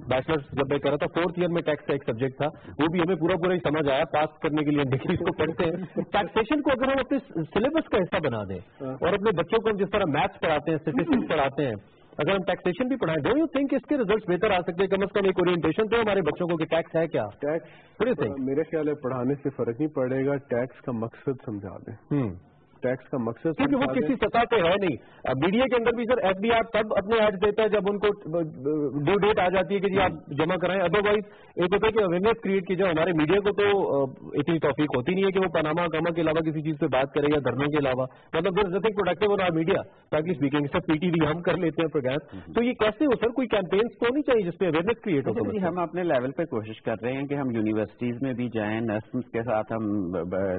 A: بیچلرس جب میں کر رہا تھا 4th ایئر میں ٹیکس کا ایک سبجیکٹ تھا, وہ بھی ہمیں پورا ہی سمجھ آیا, پاس کرنے کے لیے ڈگری کو پڑھتے ہیں. ٹیکسیشن کو اگر ہم اپنے سلیبس کا حصہ بنا دیں اور اپنے بچوں کو ہم جس طرح میتھس پڑھاتے ہیں, اسٹیٹسٹکس پڑھاتے ہیں, اگر ہم ٹیکسیشن بھی پڑھائیں, ڈو یو تھنک اس کے ریزلٹس بہتر آ سکتے ہیں؟ کم از کم ایک اورینٹیشن تو ہمارے بچوں کو کہ ٹیکس ہے کیا.
C: ٹیکس میرے خیال ہے پڑھانے سے فرق نہیں پڑے گا, ٹیکس کا مقصد سمجھا دیں. ٹیکس کا مقصد
A: کیونکہ وہ کسی سطح پہ ہے نہیں. میڈیا کے اندر بھی سر ایف بی آر تب اپنے ایڈ دیتا ہے جب ان کو ڈیو ڈیٹ آ جاتی ہے کہ جی آپ جمع کرائیں. ادروائز ایک ہوتا ہے کہ اویئرنیس کریٹ کی جائے. ہمارے میڈیا کو تو اتنی توفیق ہوتی نہیں ہے کہ وہ پاناما کاما کے علاوہ کسی چیز پہ بات کرے یا دھرنوں کے علاوہ, مطلب there is nothing productive on our media frankly speaking. Sir P T V ہم کر لیتے ہیں پروگرام, تو یہ کیسے ہو سر؟ کوئی کیمپینس تو نہیں چاہیے جس پہ اویئرنیس کریٹ ہو؟
B: ہم اپنے لیول پہ کوشش کر رہے ہیں کہ ہم یونیورسٹیز میں بھی جائیں, نرسز کے ساتھ ہم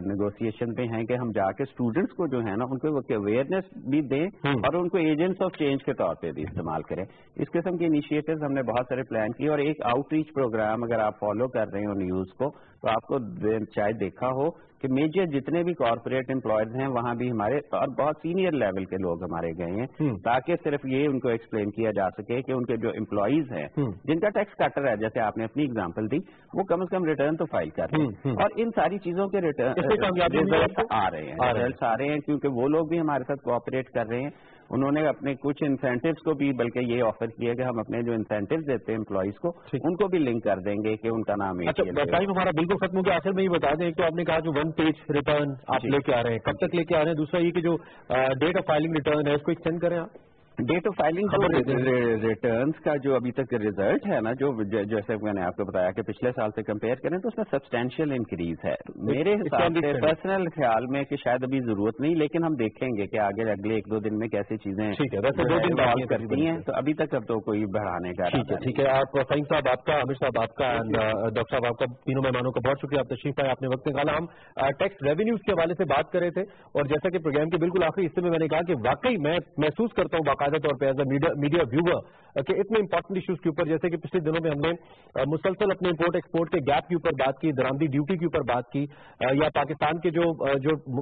B: نیگوسیشن پہ ہیں کہ ہم جا کے اسٹوڈنٹس کو جو ہے نا ان کو اویئرنیس بھی دیں اور ان کو ایجنٹس آف چینج کے طور پہ بھی استعمال کریں. اس قسم کے انیشیٹوز ہم نے بہت سارے پلان کیے, اور ایک آؤٹ ریچ پروگرام اگر آپ فالو کر رہے ہو نیوز کو تو آپ کو شاید دیکھا ہو کہ میجر جتنے بھی کارپوریٹ امپلائیز ہیں وہاں بھی ہمارے اور بہت سینئر لیول کے لوگ ہمارے گئے ہیں, تاکہ صرف یہ ان کو ایکسپلین کیا جا سکے کہ ان کے جو امپلائیز ہیں جن کا ٹیکس کٹر ہے, جیسے آپ نے اپنی اگزامپل دی, وہ کم از کم ریٹرن تو فائل کر رہے ہیں, اور ان ساری چیزوں کے ریزلٹس آ رہے ہیں کیونکہ وہ لوگ بھی ہمارے ساتھ کوآپریٹ کر رہے ہیں. انہوں نے اپنے کچھ انسینٹیوز کو بھی بلکہ یہ آفر کیا کہ ہم اپنے جو انسینٹیوز دیتے ہیں امپلائیز کو ان کو بھی لنک کر دیں گے کہ ان کا نام.
A: اچھا ٹائم ہمارا بالکل ختم ہو گیا, آخر میں یہ بتا دیں, ایک تو آپ نے کہا جو 1 پیج ریٹرن آپ لے کے آ رہے ہیں, کب تک لے کے آ رہے ہیں؟ دوسرا یہ کہ جو ڈیٹ آف فائلنگ ریٹرن ہے اس کو ایکسٹینڈ کریں آپ.
B: ڈیٹ آف فائلنگ ریٹرنس کا جو ابھی تک ریزلٹ ہے نا, جو جیسے میں نے آپ کو بتایا کہ پچھلے سال سے کمپیئر کریں تو اس میں سبسٹینشیل انکریز ہے. میرے حساب سے پرسنل خیال میں کہ شاید ابھی ضرورت نہیں, لیکن ہم دیکھیں گے کہ آگے اگلے 1-2 دن میں کیسی چیزیں کرتی ہیں, تو ابھی تک اب تو کوئی بڑھانے کا.
A: ٹھیک ہے. آپ فہیم صاحب آپ کا, عامر صاحب آپ کا, ڈاکٹر صاحب آپ کا, تینوں مہمانوں کا بہت شکریہ, آپ تشریف آئے, آپ نے وقت نکالا. ہم ٹیکس ریونیوز کے حوالے سے بات کر رہے تھے, اور جیسا کہ پروگرام کے بالکل آخری حصے میں نے کہا کہ واقعی میں محسوس کرتا ہوں باقاعدہ طور پہ ایز اے میڈیا ویور کہ اتنے امپورٹنٹ ایشوز کے اوپر, جیسے کہ پچھلے دنوں میں ہم نے مسلسل اپنے امپورٹ ایکسپورٹ کے گیپ کے اوپر بات کی, درآمدی ڈیوٹی کے اوپر بات کی, یا پاکستان کے جو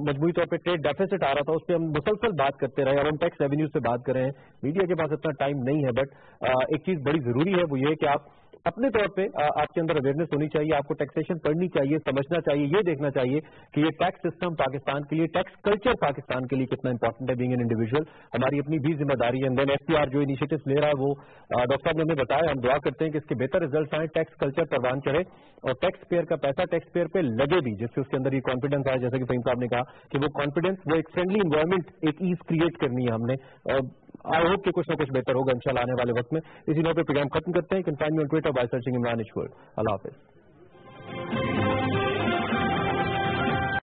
A: مجموعی طور پہ ٹریڈ ڈیفیسٹ آ رہا تھا اس پہ ہم مسلسل بات کرتے رہے, اور ہم ٹیکس ریونیوز پہ بات کر رہے ہیں. میڈیا کے پاس اتنا ٹائم نہیں ہے, بٹ ایک چیز بڑی ضروری ہے, وہ یہ کہ آپ اپنے طور پہ آپ کے اندر اویئرنیس ہونی چاہیے, آپ کو ٹیکسیشن پڑھنی چاہیے, سمجھنا چاہیے, یہ دیکھنا چاہیے کہ یہ ٹیکس سسٹم پاکستان کے لیے, ٹیکس کلچر پاکستان کے لیے کتنا امپورٹنٹ ہے بینگ این انڈیویجول. ہماری اپنی بھی ذمہ داری ہے. دین ایف پی آر جو انیشیٹوز لے رہا ہے وہ ڈاکٹر صاحب نے ہمیں بتایا, ہم دعا کرتے ہیں کہ اس کے بہتر ریزلٹس آئیں, ٹیکس کلچر پروان چڑھے, اور ٹیکس پیئر کا پیسہ ٹیکس پیئر پہ لگے بھی, جس سے اس کے اندر یہ کانفیڈینس آئے, جیسے کہ فہیم صاحب نے کہا کہ وہ کانفیڈینس, وہ ایک فرینڈلی انوائرمنٹ, ایک ایز کریٹ کرنی ہے ہم نے. آئی ہوپ کہ کچھ نہ کچھ بہتر ہوگا انشاءاللہ آنے والے وقت میں. اسی نوٹ پہ پروگرام ختم کرتے ہیں. Can find me on Twitter by searching Imran Ashur. اللہ حافظ.